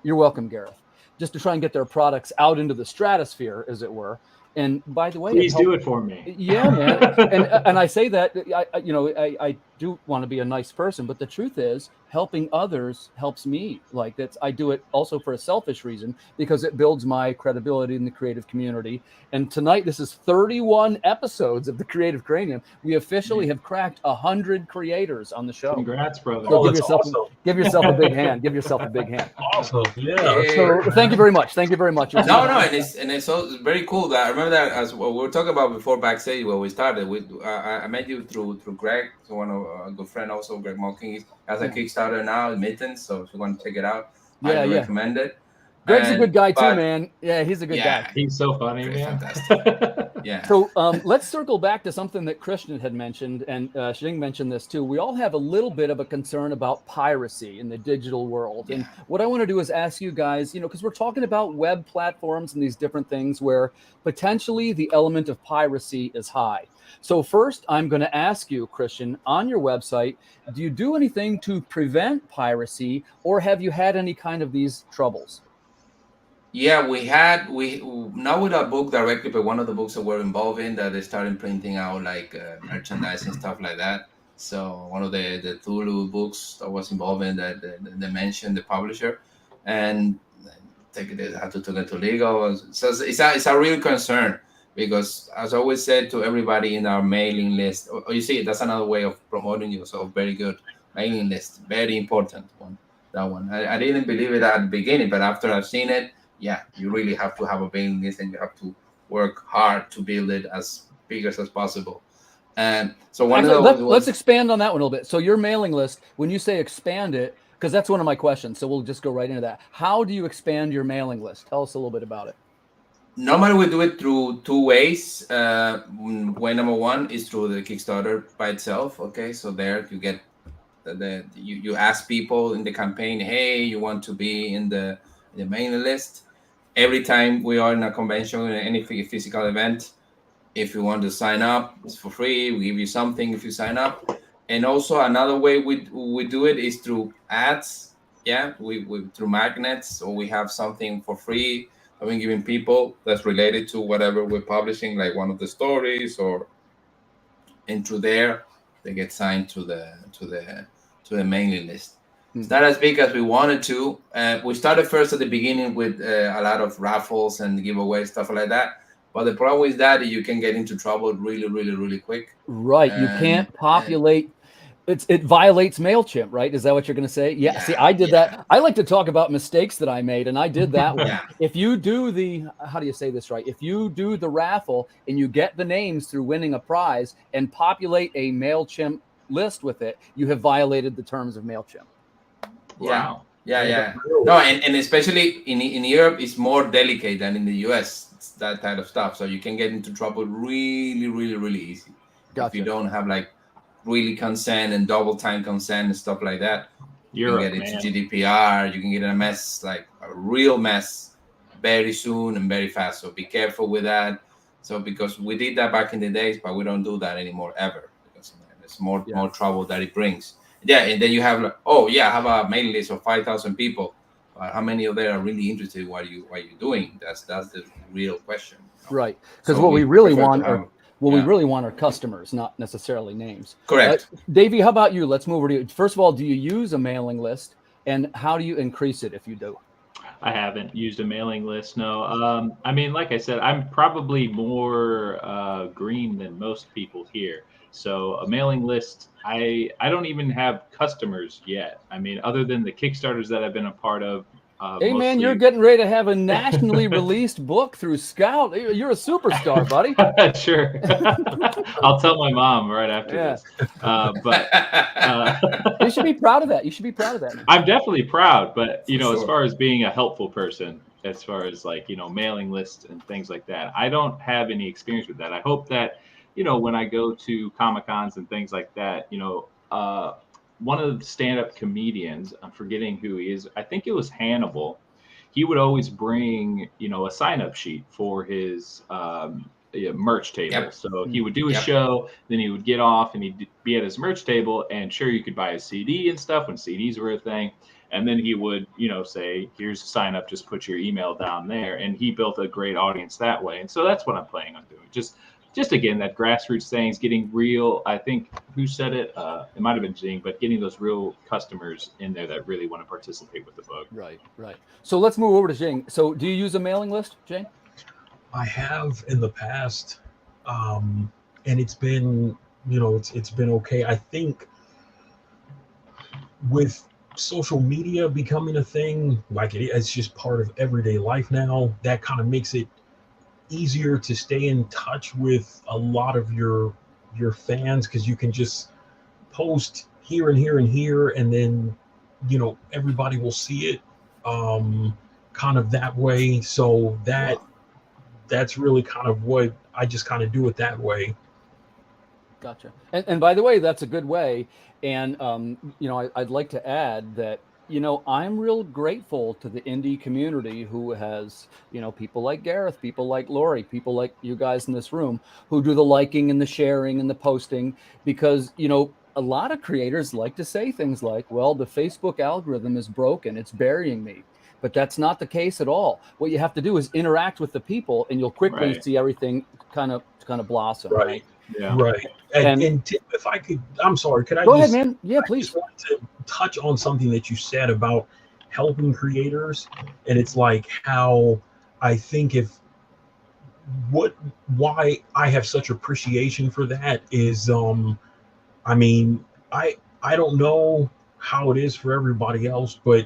you're welcome, Gareth, just to try and get their products out into the stratosphere, as it were. And by the way, please do it for me. Yeah, man. and I say that, I do want to be a nice person, but the truth is helping others helps me. Like that's, I do it also for a selfish reason because it builds my credibility in the creative community. And tonight, this is 31 episodes of the Creative Cranium. We officially have cracked 100 creators on the show. Congrats, brother. So give yourself a big hand. Give yourself a big hand. Awesome. Yeah. So thank you very much. Thank you very much. No, and it's so very cool that I remember that as what we were talking about before backstage when we started. I met you through Greg, so one of a good friend also, Greg Malkin, has a Kickstarter now, Mittens. So if you want to check it out, I recommend it. Greg's a good guy too, man. Yeah, he's a good guy. He's so funny, man. Fantastic. Yeah. So let's circle back to something that Christian had mentioned, and Xing mentioned this too. We all have a little bit of a concern about piracy in the digital world. And what I want to do is ask you guys, because we're talking about web platforms and these different things where potentially the element of piracy is high. So first, I'm going to ask you, Christian, on your website, do you do anything to prevent piracy, or have you had any kind of these troubles? Yeah, we not with our book directly, but one of the books that we're involved in that they started printing out like merchandise and stuff like that. So one of the Tulu books that was involved in that they mentioned the publisher, and they had to take it to legal. So it's a real concern because, as I always said to everybody in our mailing list, you see, that's another way of promoting yourself. Very good mailing list, very important one. That one I didn't believe it at the beginning, but after I've seen it. Yeah, you really have to have a mailing list, and you have to work hard to build it as big as possible. And so let's expand on that one a little bit. So your mailing list, when you say expand it, because that's one of my questions, so we'll just go right into that. How do you expand your mailing list? Tell us a little bit about it. Normally, we do it through two ways. Way number one is through the Kickstarter by itself. Okay, so there you get you ask people in the campaign, hey, you want to be in the mailing list. Every time we are in a convention or any physical event, if you want to sign up, it's for free. We give you something if you sign up. And also another way we do it is through ads. Yeah, we through magnets, or we have something for free that we're giving people that's related to whatever we're publishing, like one of the stories, and through there they get signed to the mailing list. It's not as big as we wanted to. We started first at the beginning with a lot of raffles and giveaways, stuff like that. But the problem is that you can get into trouble really, really, really quick. Right. You can't populate. It violates MailChimp, right? Is that what you're going to say? Yeah. See, I did that. I like to talk about mistakes that I made, and I did that one. If you do how do you say this right? If you do the raffle and you get the names through winning a prize and populate a MailChimp list with it, you have violated the terms of MailChimp. Wow. Yeah. No, and especially in Europe, it's more delicate than in the US. It's that type of stuff. So you can get into trouble really, really, really easy. Gotcha. If you don't have like really consent and double time consent and stuff like that. You can get into GDPR. You can get in a mess, like a real mess, very soon and very fast. So be careful with that. So because we did that back in the days, but we don't do that anymore ever, because it's more trouble that it brings. Yeah, and then you have like, oh yeah, I have a mailing list of 5,000 people. How many of them are really interested in what you're doing? That's the real question. Right, because So what we really want are we really want are customers, not necessarily names. Correct. Davey, how about you? Let's move over to you. First of all, do you use a mailing list, and how do you increase it if you do? I haven't used a mailing list. No. I mean, like I said, I'm probably more green than most people here. So a mailing list, I don't even have customers yet. I mean, other than the Kickstarters that I've been a part of. Hey man, you're getting ready to have a nationally released book through Scout. You're a superstar, buddy. Sure. I'll tell my mom right after this. But you should be proud of that. You should be proud of that, man. I'm definitely proud, but as far as being a helpful person, as far as like, mailing lists and things like that, I don't have any experience with that. I hope that, when I go to Comic-Cons and things like that, one of the stand-up comedians, I'm forgetting who he is, I think it was Hannibal, he would always bring, a sign-up sheet for his merch table. Yep. So he would do a show, then he would get off and he'd be at his merch table, and sure, you could buy a CD and stuff when CDs were a thing. And then he would, say, here's a sign up, just put your email down there. And he built a great audience that way. And so that's what I'm planning on doing. Just again, that grassroots things, getting real. I think who said it? It might have been Xing, but getting those real customers in there that really want to participate with the book. Right. So let's move over to Xing. So do you use a mailing list, Xing? I have in the past, and it's been, it's been okay. I think with social media becoming a thing, like it's just part of everyday life now, that kind of makes it easier to stay in touch with a lot of your fans, because you can just post here and here and here, and then everybody will see it kind of that way. So that's really kind of what I just kind of do it that way. Gotcha. And by the way, that's a good way. And I'd like to add that I'm real grateful to the indie community who has, people like Gareth, people like Laurie, people like you guys in this room who do the liking and the sharing and the posting, because, a lot of creators like to say things like, well, the Facebook algorithm is broken, it's burying me. But that's not the case at all. What you have to do is interact with the people, and you'll quickly see everything kind of blossom. Right. Yeah. Right. And Tim, if I could, I'm sorry, could I go ahead, man? Yeah, please. I just wanted to touch on something that you said about helping creators, and it's like how I think why I have such appreciation for that is, I mean, I don't know how it is for everybody else, but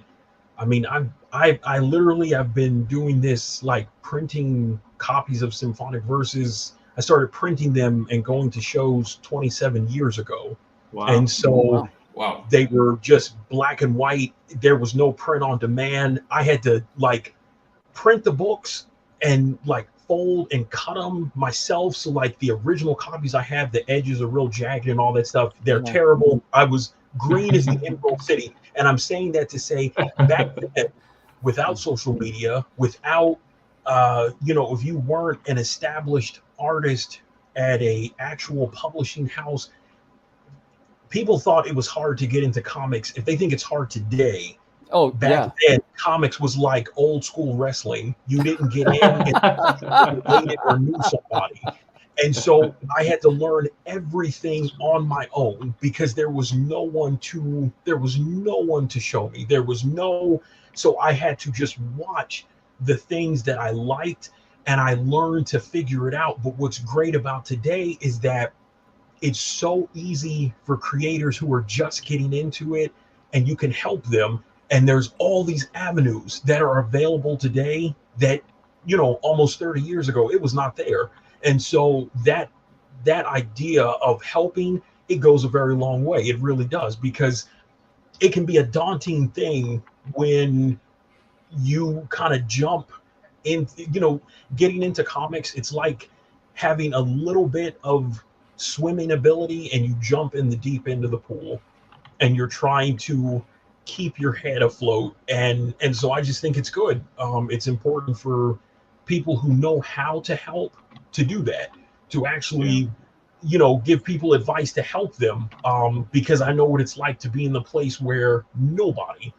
I mean, I literally have been doing this, like printing copies of Symphonic Verses. I started printing them and going to shows 27 years ago. Wow. And so wow. They were just black and white. There was no print on demand. I had to like print the books and like fold and cut them myself. So like the original copies I have, the edges are real jagged and all that stuff. They're terrible. I was green as the Emerald City. And I'm saying that to say back then, without social media, without, if you weren't an established artist at a actual publishing house, people thought it was hard to get into comics. If they think it's hard today, back then comics was like old school wrestling. You didn't get in and or knew somebody. And so I had to learn everything on my own, because there was no one to show me. So I had to just watch the things that I liked, and I learned to figure it out. But what's great about today is that it's so easy for creators who are just getting into it, and you can help them. And there's all these avenues that are available today that, almost 30 years ago, it was not there. And so that idea of helping, it goes a very long way. It really does, because it can be a daunting thing when you kind of jump in, getting into comics. It's like having a little bit of swimming ability and you jump in the deep end of the pool and you're trying to keep your head afloat. And so I just think it's good. It's important for people who know how to help to do that, to actually, give people advice to help them, because I know what it's like to be in the place where nobody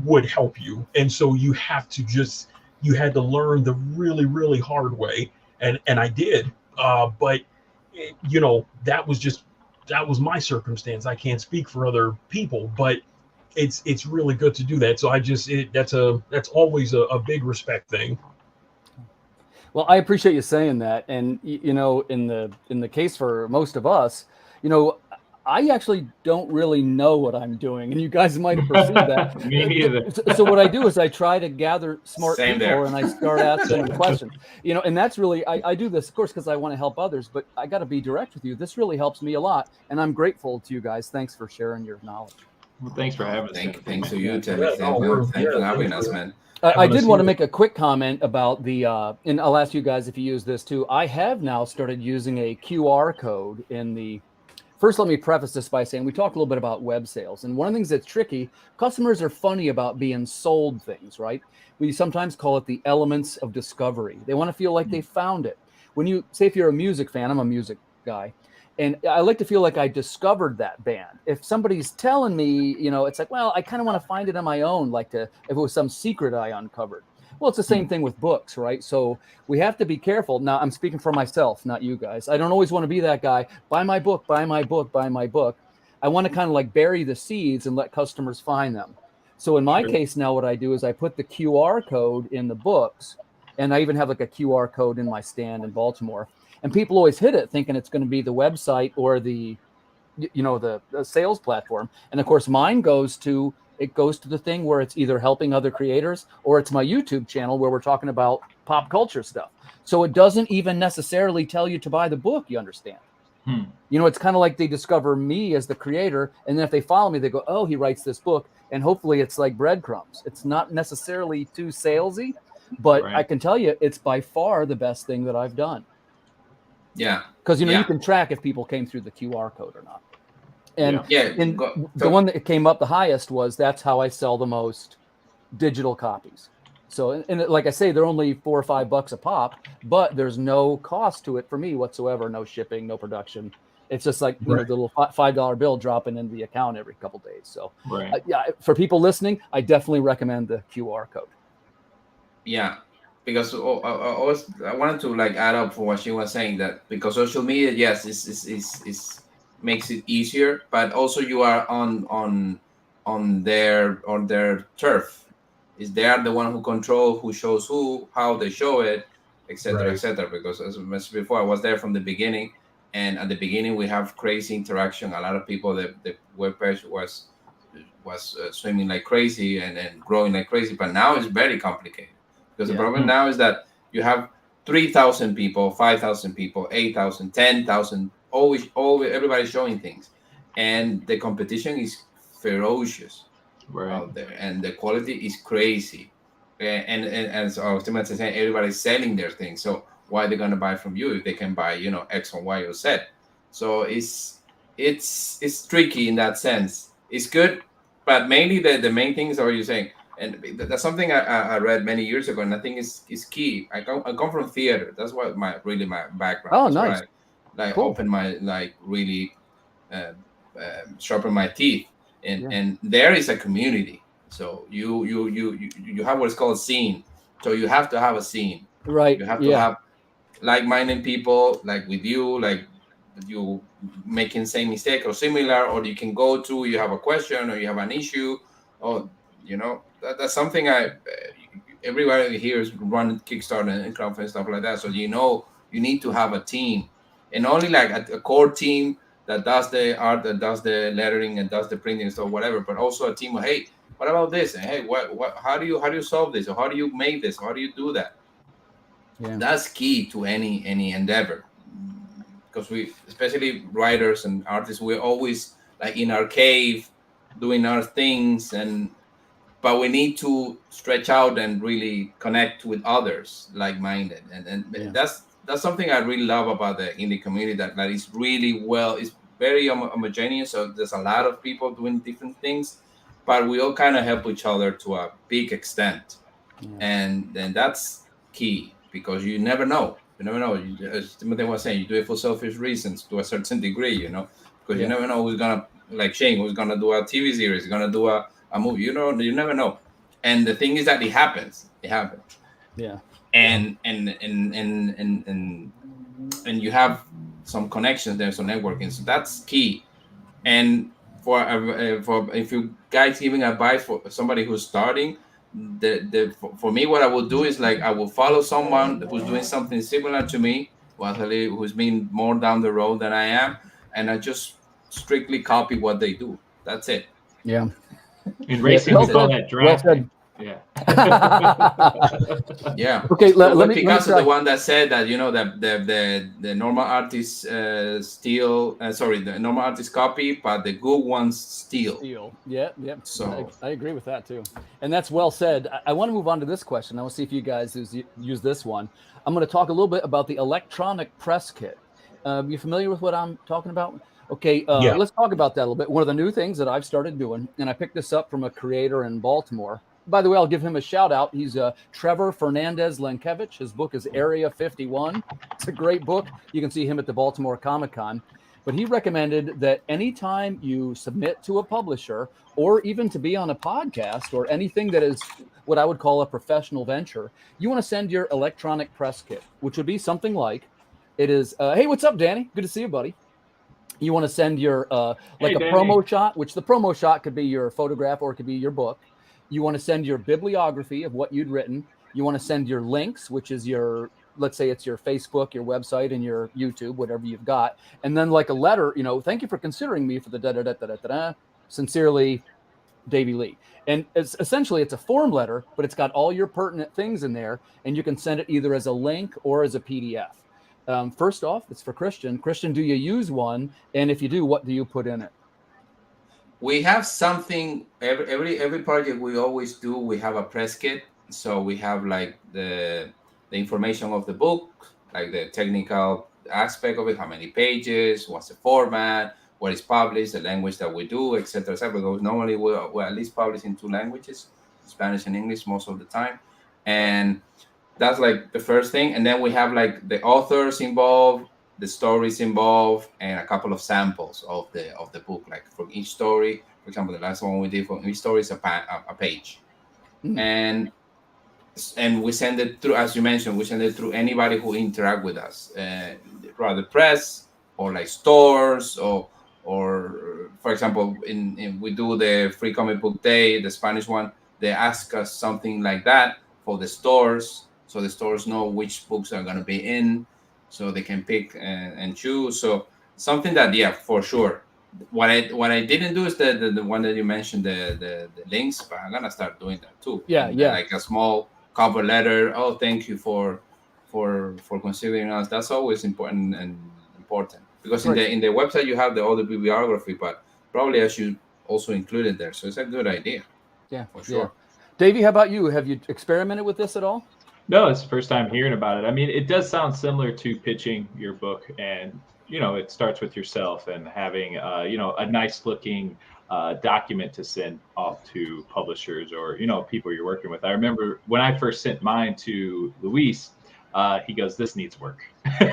would help you. And so you had to learn the really, really hard way. And I did. But that was my circumstance. I can't speak for other people, but it's really good to do that. So that's always a big respect thing. Well, I appreciate you saying that. And in the case for most of us, I actually don't really know what I'm doing, and you guys might have perceived that. Me neither. So what I do is I try to gather smart Same people, there. and I start asking them questions. And that's really I do this, of course, because I want to help others. But I got to be direct with you. This really helps me a lot, and I'm grateful to you guys. Thanks for sharing your knowledge. Well, thanks for having us. Thanks to you, Tim. Yeah, Thanks for having us, man. I did want to make a quick comment about the, and I'll ask you guys if you use this too. I have now started using a QR code in the. First, let me preface this by saying we talked a little bit about web sales. And one of the things that's tricky, customers are funny about being sold things, right? We sometimes call it the elements of discovery. They want to feel like they found it. When you say, if you're a music fan, I'm a music guy, and I like to feel like I discovered that band. If somebody's telling me, it's like, well, I kind of want to find it on my own, if it was some secret I uncovered. Well, it's the same thing with books, right? So we have to be careful. Now, I'm speaking for myself, not you guys. I don't always want to be that guy. Buy my book, buy my book, buy my book. I want to kind of bury the seeds and let customers find them. So in my case now, what I do is I put the QR code in the books, and I even have a QR code in my stand in Baltimore. And people always hit it thinking it's going to be the website or the sales platform. And of course, mine goes to the thing where it's either helping other creators or it's my YouTube channel where we're talking about pop culture stuff. So it doesn't even necessarily tell you to buy the book, you understand? It's kind of like they discover me as the creator. And then if they follow me, they go, oh, he writes this book. And hopefully it's like breadcrumbs. It's not necessarily too salesy, but I can tell you it's by far the best thing that I've done. Yeah. Because, you can track if people came through the QR code or not. And the one that came up the highest was that's how I sell the most digital copies. So, and like I say, they're only $4 or $5 a pop, but there's no cost to it for me whatsoever. No shipping, no production. It's just like the little $5 bill dropping into the account every couple days. So, for people listening, I definitely recommend the QR code. Yeah. Because I wanted to add up for what she was saying, that because social media, yes, is makes it easier, but also you are on their turf. Is they are the one who control who shows who, how they show it, etc., etc. Because as mentioned before, I was there from the beginning, and at the beginning we have crazy interaction. A lot of people, the webpage was swimming like crazy and then growing like crazy, but now it's very complicated. Because the problem now is that you have 3,000 people, 5,000 people, 8,000, 10,000, always everybody showing things. And the competition is ferocious out there. And the quality is crazy. And so I was saying, everybody's selling their things. So why are they going to buy from you if they can buy, X or Y or Z? So it's tricky in that sense. It's good, but mainly the main things are what you're saying. And that's something I read many years ago, and I think is key. I come from theater. That's what my background. Oh, that's nice. Cool. Open my really sharpen my teeth, and there is a community. So you have what's called scene. So you have to have a scene. Right. You have to have like-minded people, like with you, like you making same mistake or similar, or you can go to. You have a question or you have an issue, or that's something everybody here is running Kickstarter and crowdfunding stuff like that. So you need to have a team, and only like a core team that does the art, that does the lettering, and does the printing and stuff, whatever. But also a team of, hey, what about this? And hey, what? How do you solve this? Or how do you make this? How do you do that? Yeah. That's key to any endeavor, because we, especially writers and artists, we're always like in our cave doing our things, but we need to stretch out and really connect with others like-minded, and that's something I really love about the indie community, that is really it's very homogeneous. So there's a lot of people doing different things, but we all kind of help each other to a big extent, and that's key, because you never know. You never know. As Timothy was saying, you do it for selfish reasons to a certain degree, because you never know who's gonna, like Shane, who's gonna do a TV series, gonna do a movie. You never know. And the thing is that it happens. It happens. Yeah. And you have some connections there, some networking. So that's key. And for if you guys giving advice for somebody who's starting, for me, what I will do is like I will follow someone who's doing something similar to me, who's been more down the road than I am, and I just strictly copy what they do. That's it. Yeah. In racing, we call that drafting. Yeah. Yeah. Okay. Let me Picasso, the one that said that the normal artists steal. The normal artists copy, but the good ones steal. Yeah. So I agree with that too, and that's well said. I want to move on to this question. I want to see if you guys use this one. I'm going to talk a little bit about the electronic press kit. You familiar with what I'm talking about? Okay, let's talk about that a little bit. One of the new things that I've started doing, and I picked this up from a creator in Baltimore. By the way, I'll give him a shout out. He's Trevor Fernandez Lenkevich. His book is Area 51. It's a great book. You can see him at the Baltimore Comic-Con. But he recommended that anytime you submit to a publisher or even to be on a podcast or anything that is what I would call a professional venture, you want to send your electronic press kit, which would be something like, it is, hey, what's up, Danny? Good to see you, buddy. You want to send your promo shot, which the promo shot could be your photograph or it could be your book. You want to send your bibliography of what you'd written. You want to send your links, which is your, let's say it's your Facebook, your website, and your YouTube, whatever you've got. And then like a letter, thank you for considering me for the da-da-da-da-da-da. Sincerely, Davy Lee. And it's a form letter, but it's got all your pertinent things in there. And you can send it either as a link or as a PDF. First off, it's for Christian. Christian, do you use one? And if you do, what do you put in it? We have something, every project we always do, we have a press kit. So we have like the information of the book, like the technical aspect of it, how many pages, what's the format, what is published, the language that we do, etc. Because normally we're at least published in 2 languages, Spanish and English most of the time. And that's like the first thing. And then we have like the authors involved, the stories involved, and a couple of samples of the book. Like from each story, for example, the last one we did for each story is a page. And we send it through, as you mentioned, we send it through anybody who interact with us, rather press or like stores or for example, we do the Free Comic Book Day, the Spanish one. They ask us something like that for the stores, so the stores know which books are going to be in, so they can pick and choose. So something that, yeah, for sure. What I didn't do is the one that you mentioned, the links, but I'm gonna start doing that too. Yeah. Like a small cover letter. Oh, thank you for considering us. That's always important because in the website you have all the bibliography, but probably I should also include it there. So it's a good idea. Yeah, for sure. Yeah. Davey, how about you? Have you experimented with this at all? No, it's the first time hearing about it. I mean, it does sound similar to pitching your book, and it starts with yourself and having a nice looking document to send off to publishers or people you're working with. I remember when I first sent mine to Luis, he goes, "This needs work." and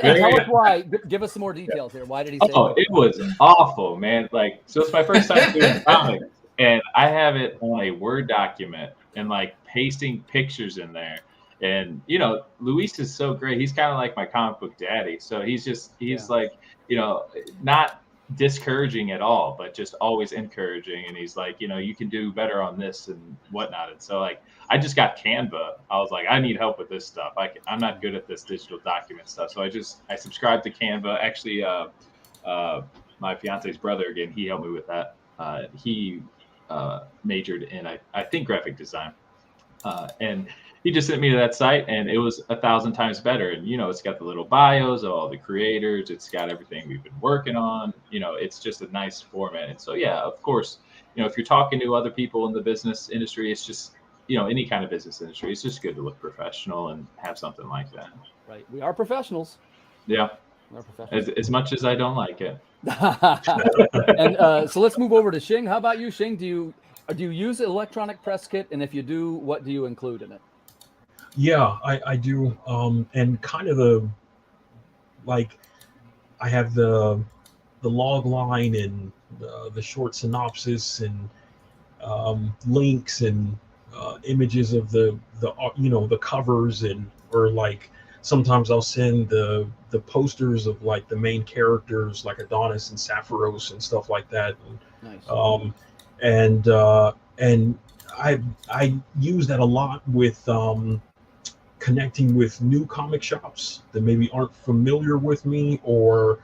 tell us why. Give us some more details here. Why did he say that? It was awful, man. Like, so it's my first time doing comics, and I have it on a Word document and like pasting pictures in there. And Luis is so great. He's kind of like my comic book daddy. So he's like, not discouraging at all, but just always encouraging. And he's like, you can do better on this and whatnot. And so like, I just got Canva. I was like, I need help with this stuff. I'm not good at this digital document stuff. So I subscribed to Canva. Actually, my fiance's brother, again, he helped me with that. He majored in, I think, graphic design. And he just sent me to that site, and it was 1,000 times better. And, it's got the little bios of all the creators. It's got everything we've been working on. It's just a nice format. And so, yeah, of course, if you're talking to other people in the business industry, it's just, any kind of business industry, it's just good to look professional and have something like that. Right. We are professionals. Yeah. We are professionals. As much as I don't like it. And so let's move over to Xing. How about you, Xing? Do you use the electronic press kit? And if you do, what do you include in it? Yeah, I do. And kind of like I have the log line and the short synopsis and links and images of the covers, and or like sometimes I'll send the posters of like the main characters like Adonis and Sapphirose and stuff like that. Nice. And I use that a lot with connecting with new comic shops that maybe aren't familiar with me, or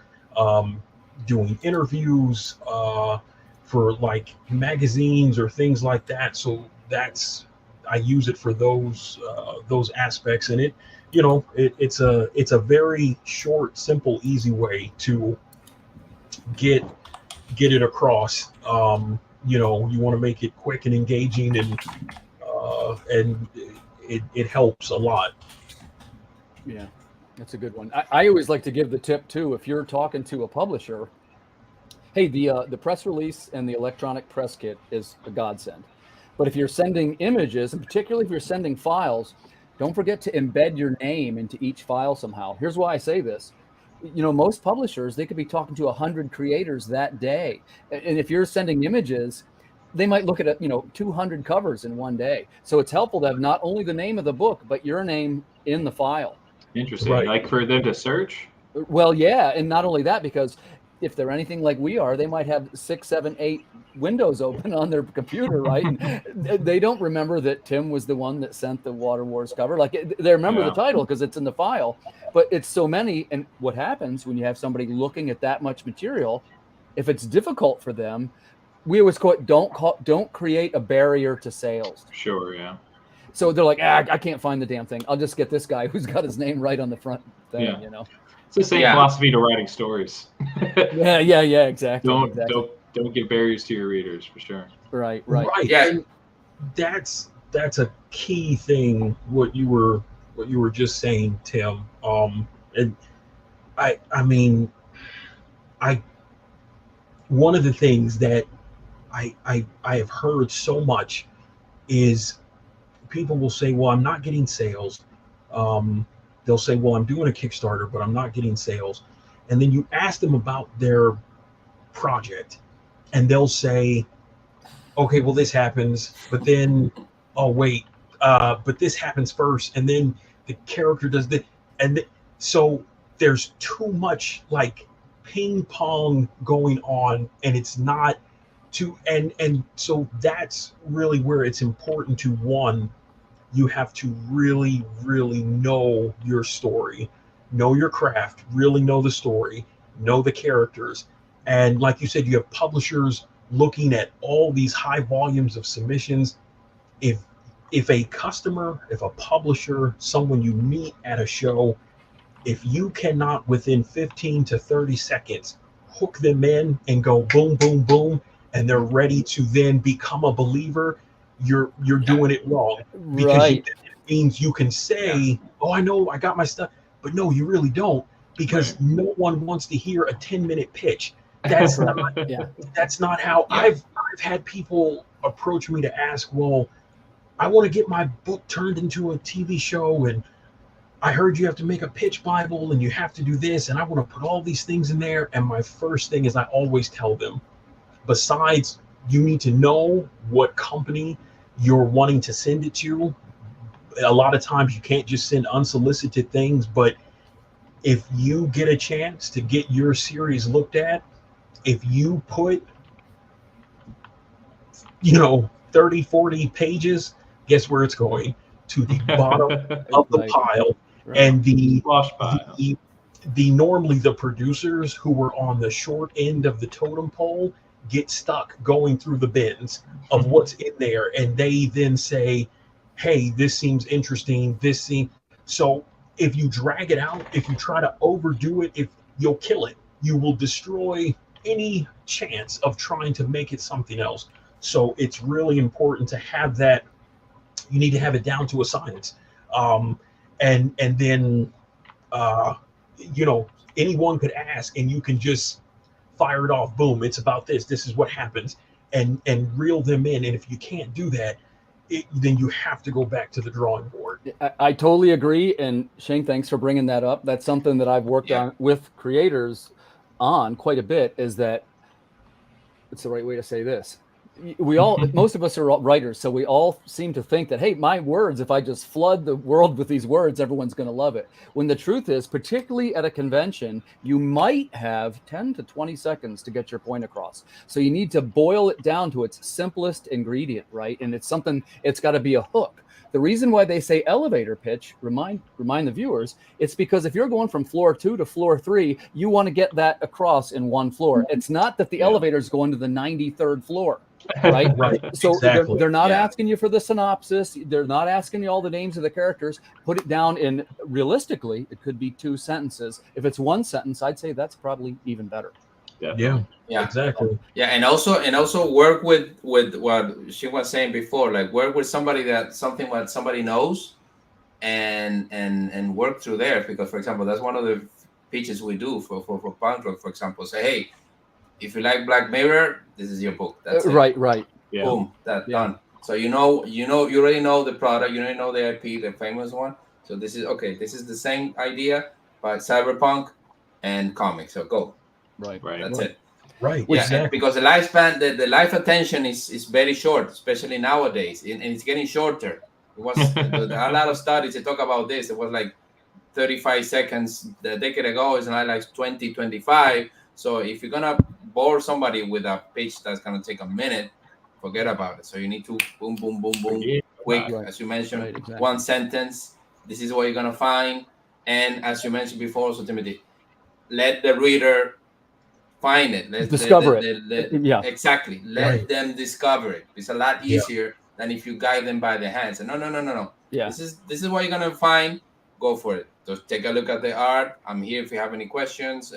doing interviews for like magazines or things like that. So I use it for those aspects, and it's a very short, simple, easy way to get it across. You want to make it quick and engaging, and it helps a lot. Yeah, that's a good one. I always like to give the tip too. If you're talking to a publisher, hey, the press release and the electronic press kit is a godsend. But if you're sending images, and particularly if you're sending files, don't forget to embed your name into each file somehow. Here's why I say this. Most publishers, they could be talking to 100 creators that day. And if you're sending images, they might look at 200 covers in one day. So it's helpful to have not only the name of the book, but your name in the file. Interesting. Right. Like for them to search? Well, yeah. And not only that, because if they're anything like we are, they might have 6, 7, 8 windows open on their computer, right? And they don't remember that Tim was the one that sent the Water Wars cover. Like they remember the title because it's in the file, but it's so many. And what happens when you have somebody looking at that much material, if it's difficult for them, we always call it don't create a barrier to sales. Sure, yeah. So they're like, I can't find the damn thing. I'll just get this guy who's got his name right on the front thing, It's the same philosophy to writing stories. Yeah, exactly. Don't give barriers to your readers, for sure. Right. Yeah, and that's a key thing. What you were just saying, Tim. And I mean, one of the things that I have heard so much is people will say, well, I'm not getting sales. They'll say, well, I'm doing a Kickstarter, but I'm not getting sales. And then you ask them about their project, and they'll say, okay, well, this happens, but then, oh, wait, but this happens first, and then the character does this. So there's too much like ping pong going on, and it's not and so that's really where it's important to, one, you have to really, really know your story, know your craft, really know the story, know the characters. And like you said, you have publishers looking at all these high volumes of submissions. If a customer, if a publisher, someone you meet at a show, if you cannot within 15 to 30 seconds hook them in and go boom, boom, boom, and they're ready to then become a believer, you're doing it wrong. Because it means you can say, oh, I know, I got my stuff, but no, you really don't, because no one wants to hear a 10-minute pitch. That's not that's not how I've had people approach me to ask, well, I want to get my book turned into a TV show, and I heard you have to make a pitch Bible and you have to do this, and I want to put all these things in there. And my first thing is, I always tell them, besides, you need to know what company you're wanting to send it to. A lot of times you can't just send unsolicited things, but if you get a chance to get your series looked at, if you put 30, 40 pages, guess where it's going? To the bottom of the pile. And the normally the producers who were on the short end of the totem pole get stuck going through the bins of what's in there, and they then say, hey, this seems interesting, so if you drag it out, if you try to overdo it, if you'll kill it, you will destroy any chance of trying to make it something else. So it's really important to have that. You need to have it down to a science. And then anyone could ask, and you can just fire it off. Boom, it's about this. This is what happens, and reel them in. And if you can't do that, then you have to go back to the drawing board. I totally agree. And Shane, thanks for bringing that up. That's something that I've worked on with creators on quite a bit, is that it's the right way to say this. We all, most of us are writers, so we all seem to think that, hey, my words, if I just flood the world with these words, everyone's going to love it. When the truth is, particularly at a convention, you might have 10 to 20 seconds to get your point across. So you need to boil it down to its simplest ingredient, right? And it's something, it's got to be a hook. The reason why they say elevator pitch, remind the viewers, it's because if you're going from floor 2 to floor 3, you want to get that across in one floor. It's not that the elevator is going to the 93rd floor. Right. So exactly. they're not asking you for the synopsis. They're not asking you all the names of the characters. Put it down in, realistically, it could be 2 sentences. If it's 1 sentence, I'd say that's probably even better. Yeah, exactly. Yeah, and also work with what she was saying before, like work with somebody that somebody knows, and work through there. Because, for example, that's one of the pitches we do for punk rock, for example. Say, hey, if you like Black Mirror, this is your book. That's it. Right. Boom, done. So you already know the product, you already know the IP, the famous one. So this is the same idea, but cyberpunk and comics. So go. Right. That's it. Right. Yeah, exactly. because the lifespan, the life attention is very short, especially nowadays, and it's getting shorter. It was a lot of studies that talk about this. It was like 35 seconds a decade ago. It's now like 20, 25. So if you're gonna bore somebody with a pitch that's gonna take a minute, forget about it. So you need to boom, boom, boom, boom, quick, as you mentioned, exactly. 1 sentence. This is what you're gonna find, and as you mentioned before, so Timothy, let the reader find it. Discover it. Exactly. Let them discover it. It's a lot easier than if you guide them by the hands. And no. Yeah. This is what you're gonna find. Go for it. Just take a look at the art. I'm here if you have any questions,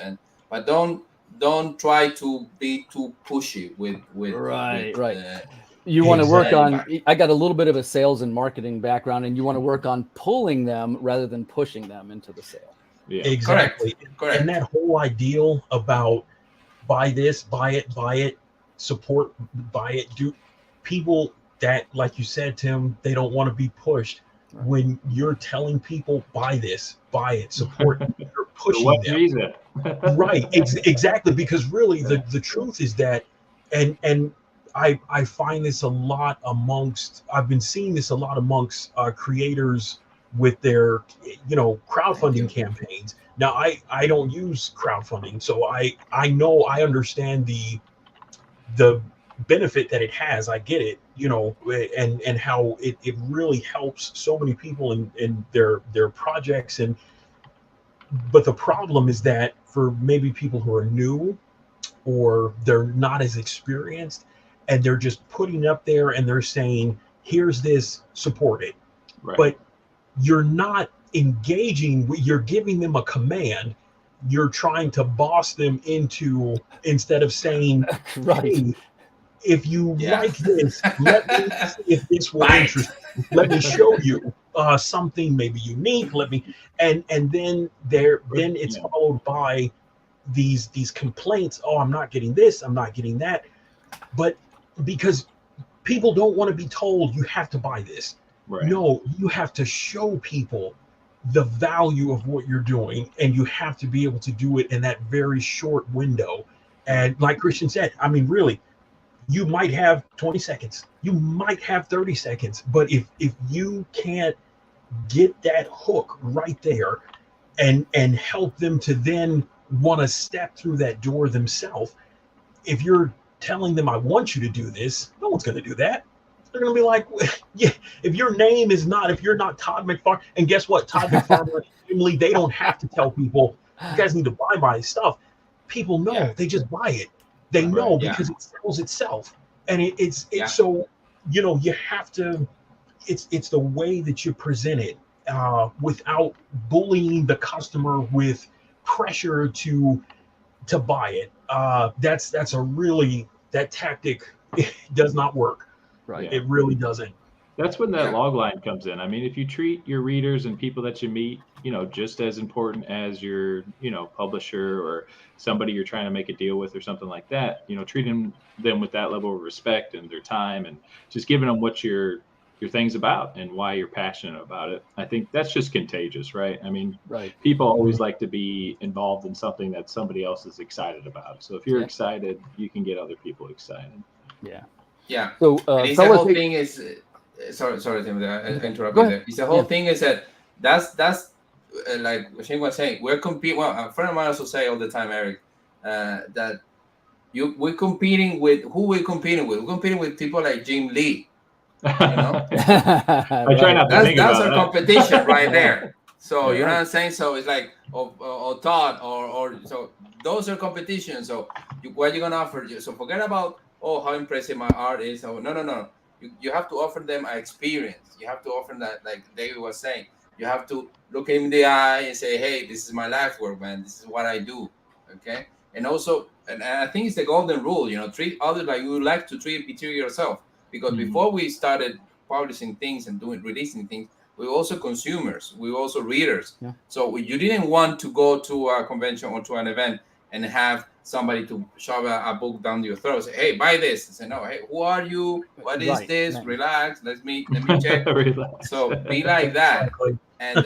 but don't try to be too pushy with right. You want to work on, I got a little bit of a sales and marketing background, and you want to work on pulling them rather than pushing them into the sale. Yeah, exactly. Correct. And that whole ideal about buy this, buy it, support, buy it, do people that, like you said, Tim, they don't want to be pushed. Right. When you're telling people buy this, buy it, support, you're pushing them. Right. Exactly. Because really the truth is that, and I find this a lot amongst, I've been seeing this a lot amongst creators with their, crowdfunding campaigns. Now I don't use crowdfunding, so I know, I understand the benefit that it has. I get it, and how it really helps so many people in their projects. But the problem is that for maybe people who are new, or they're not as experienced, and they're just putting up there and they're saying, here's this, support it. Right. But you're not engaging, you're giving them a command. You're trying to boss them into, instead of saying, hey, if you like this, let me see if this will interest you. Let me show you something maybe unique. And then it's followed by these complaints. Oh, I'm not getting this, I'm not getting that. But because people don't want to be told you have to buy this. Right. No, you have to show people the value of what you're doing, and you have to be able to do it in that very short window. And like Christian said, I mean, really, you might have 20 seconds, you might have 30 seconds, but if you can't get that hook right there and help them to then want to step through that door themselves, if you're telling them, I want you to do this, no one's going to do that. They're going to be like, yeah, if your name is not, if you're not Todd McFarlane, and guess what? Todd McFarlane, family, they don't have to tell people, you guys need to buy my stuff. People know, they just buy it. They know because it sells itself. And it's so, you have to, it's the way that you present it without bullying the customer with pressure to buy it. That's a really, that tactic does not work. Right. It really doesn't. That's when that log line comes in. I mean, if you treat your readers and people that you meet, just as important as your, publisher or somebody you're trying to make a deal with or something like that, treating them with that level of respect and their time, and just giving them what you're your thing's about and why you're passionate about it. I think that's just contagious, right? I mean, Right. people always like to be involved in something that somebody else is excited about. So if you're excited, you can get other people excited. Yeah. Yeah. So, and it's the whole thing is, sorry, Tim, I interrupted you there. It's the whole thing is that that's like Xing was saying, we're competing. Well, a friend of mine also say all the time, Eric, that we're competing with who we're competing with. We're competing with people like Jim Lee. You know, I try not to think about that's our that. competition right there. So you know what I'm saying? So it's like or Todd or so those are competitions. So what are you gonna offer? So forget about how impressive my art is. So no. You have to offer them an experience. You have to offer that, like David was saying. You have to look him in the eye and say, "Hey, this is my life work, man. This is what I do." Okay, and also, and I think it's the golden rule. You know, treat others like you would like to treat yourself. Because before we started publishing things and releasing things, we were also consumers. We were also readers. Yeah. So you didn't want to go to a convention or to an event and have somebody to shove a book down your throat. Say, "Hey, buy this." And say, "No, hey, who are you? What is this? Right. Relax. Let me check." So be like that. And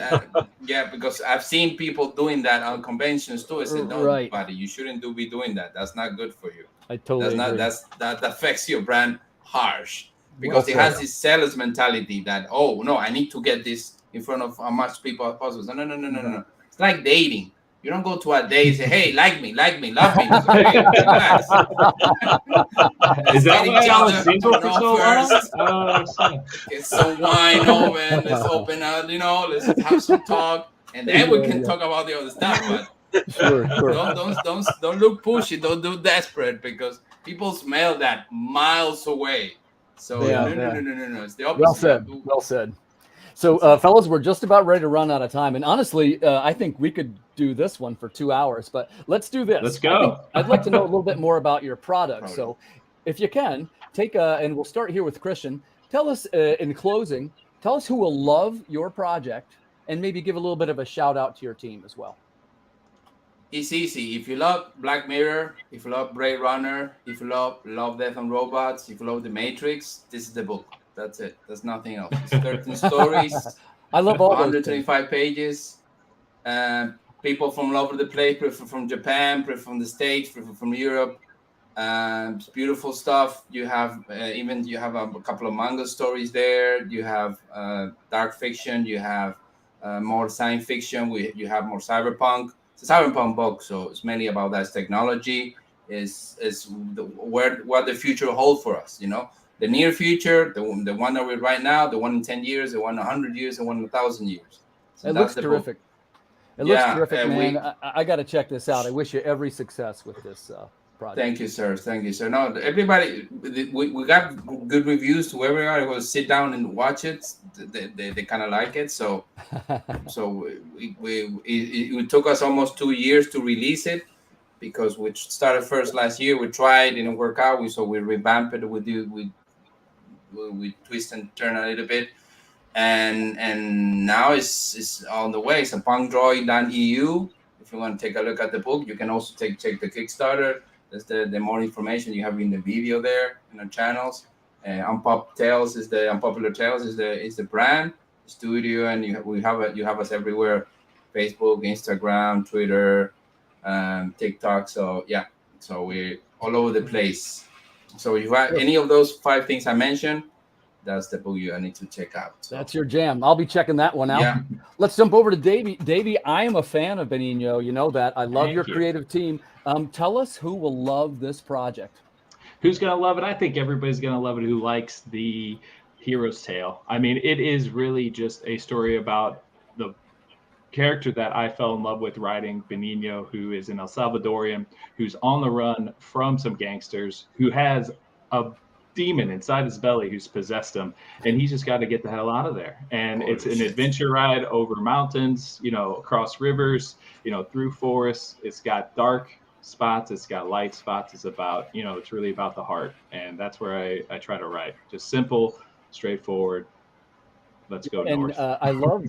yeah, because I've seen people doing that on conventions too. I said, "No, buddy, you shouldn't be doing that. That's not good for you. I totally agree. That affects your brand harsh." Because it has this seller's mentality that, oh no, I need to get this in front of as much people as possible. So no. It's like dating. You don't go to a date and say, "Hey, like me, love me." It's like, hey, relax. Is that why I was single for so long? Get some wine, man. Let's open up, let's have some talk, and then we can talk about the other stuff. But sure. Don't look pushy. Don't do desperate, because people smell that miles away. So no. It's the opposite. Well said. So, fellas, we're just about ready to run out of time. And honestly, I think we could do this one for 2 hours, but let's do this. Let's go. I'd like to know a little bit more about your product. So if you can, and we'll start here with Christian. Tell us in closing, who will love your project, and maybe give a little bit of a shout out to your team as well. It's easy. If you love Black Mirror, if you love Blade Runner, if you love Death and Robots, if you love The Matrix, this is the book. That's it. There's nothing else. It's 13 stories. I love all 125 pages. People from all over the place, from Japan, from the States, from Europe. It's beautiful stuff. You have a couple of manga stories there. You have dark fiction. You have more science fiction. You have more cyberpunk. It's a cyberpunk book, so it's mainly about that technology. What the future holds for us. The near future, the one that we're right now, the one in 10 years, the one in 100 years, the one in 1,000 years. So it looks terrific. It looks terrific, man. I got to check this out. I wish you every success with this project. Thank you, sir. No, everybody, we got good reviews to everybody who sit down and watch it. They kind of like it. So it took us almost 2 years to release it, because we started first last year. We tried, didn't work out. We revamped it. We twist and turn a little bit, and now it's on the way. It's a punkdroid.eu. If you want to take a look at the book, you can also check the Kickstarter. There's the more information you have in the video there in the channels. Unpopular Tales is the brand, the studio, and you have us everywhere: Facebook, Instagram, Twitter, TikTok. So we're all over the place. So if you have any of those 5 things I mentioned, that's the book you need to check out. So. That's your jam. I'll be checking that one out. Yeah. Let's jump over to Davy. Davy, I am a fan of Benigno. You know that. I love your creative team. Tell us who will love this project. Who's going to love it? I think everybody's going to love it who likes the hero's tale. I mean, it is really just a story about the character that I fell in love with writing, Benigno, who is an El Salvadorian, who's on the run from some gangsters, who has a demon inside his belly who's possessed him, and he's just got to get the hell out of there. And it's an adventure ride over mountains, across rivers, through forests. It's got dark spots, it's got light spots. It's about, it's really about the heart, and that's where I try to write. Just simple, straightforward. Let's go north. I love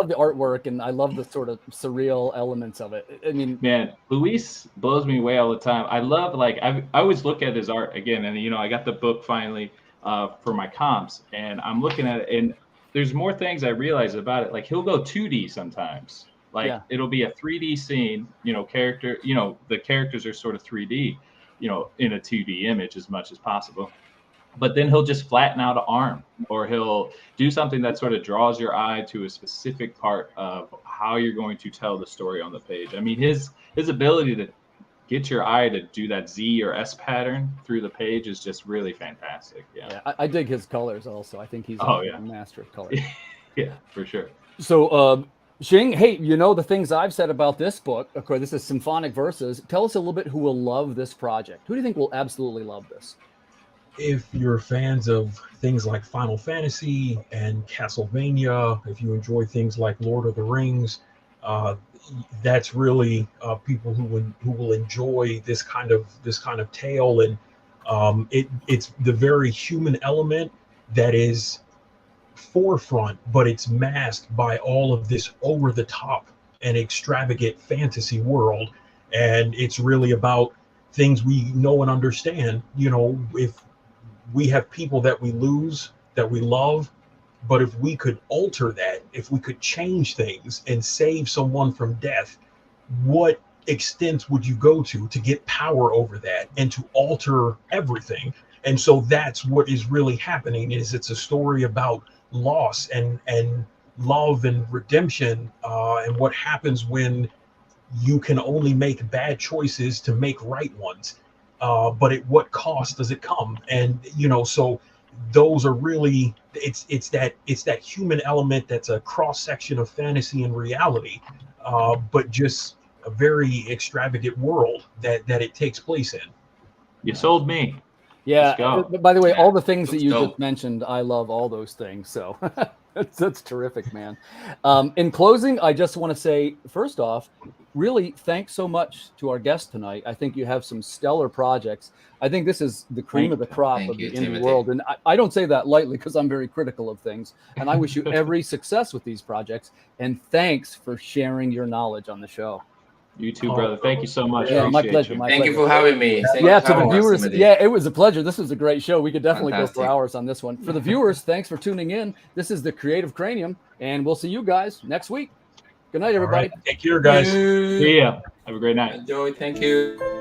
the artwork, and I love the sort of surreal elements of it. I mean, man, Luis blows me away all the time. I love, I always look at his art again, and I got the book finally. for my comps, and I'm looking at it, and there's more things I realize about it. Like he'll go 2D sometimes. Like it'll be a 3D scene, character, the characters are sort of 3D, in a 2D image as much as possible. But then he'll just flatten out an arm, or he'll do something that sort of draws your eye to a specific part of how you're going to tell the story on the page. I mean, his ability to get your eye to do that Z or S pattern through the page is just really fantastic. Yeah, I dig his colors also. I think he's a master of color. Yeah, for sure. So, Xing, hey, the things I've said about this book, of course, this is Symphonic Verses. Tell us a little bit who will love this project. Who do you think will absolutely love this? If you're fans of things like Final Fantasy and Castlevania, if you enjoy things like Lord of the Rings, that's really people who will enjoy this kind of tale. And it's the very human element that is forefront, but it's masked by all of this over the top and extravagant fantasy world. And it's really about things we know and understand. If we have people that we lose, that we love, but if we could alter that, if we could change things and save someone from death, what extent would you go to get power over that and to alter everything? And so that's what is really happening. It's a story about loss and love and redemption, and what happens when you can only make bad choices to make right ones. But at what cost does it come? And so those are really it's that human element that's a cross section of fantasy and reality, but just a very extravagant world that it takes place in. You sold me. Yeah. By the way, all the things that you just mentioned, I love all those things. So that's terrific, man. In closing, I just want to say, first off, really thanks so much to our guest tonight. I think you have some stellar projects. I think this is the cream of the crop of the indie world. And I don't say that lightly because I'm very critical of things. And I wish you every success with these projects. And thanks for sharing your knowledge on the show. You too, brother. Thank you so much. Yeah, my pleasure. Thank you for having me. To the viewers, it was a pleasure. This was a great show. We could definitely go for hours on this one. For the viewers, thanks for tuning in. This is the Creative Cranium, and we'll see you guys next week. Good night, everybody. Take care, guys. See ya. Have a great night. Enjoy. Thank you.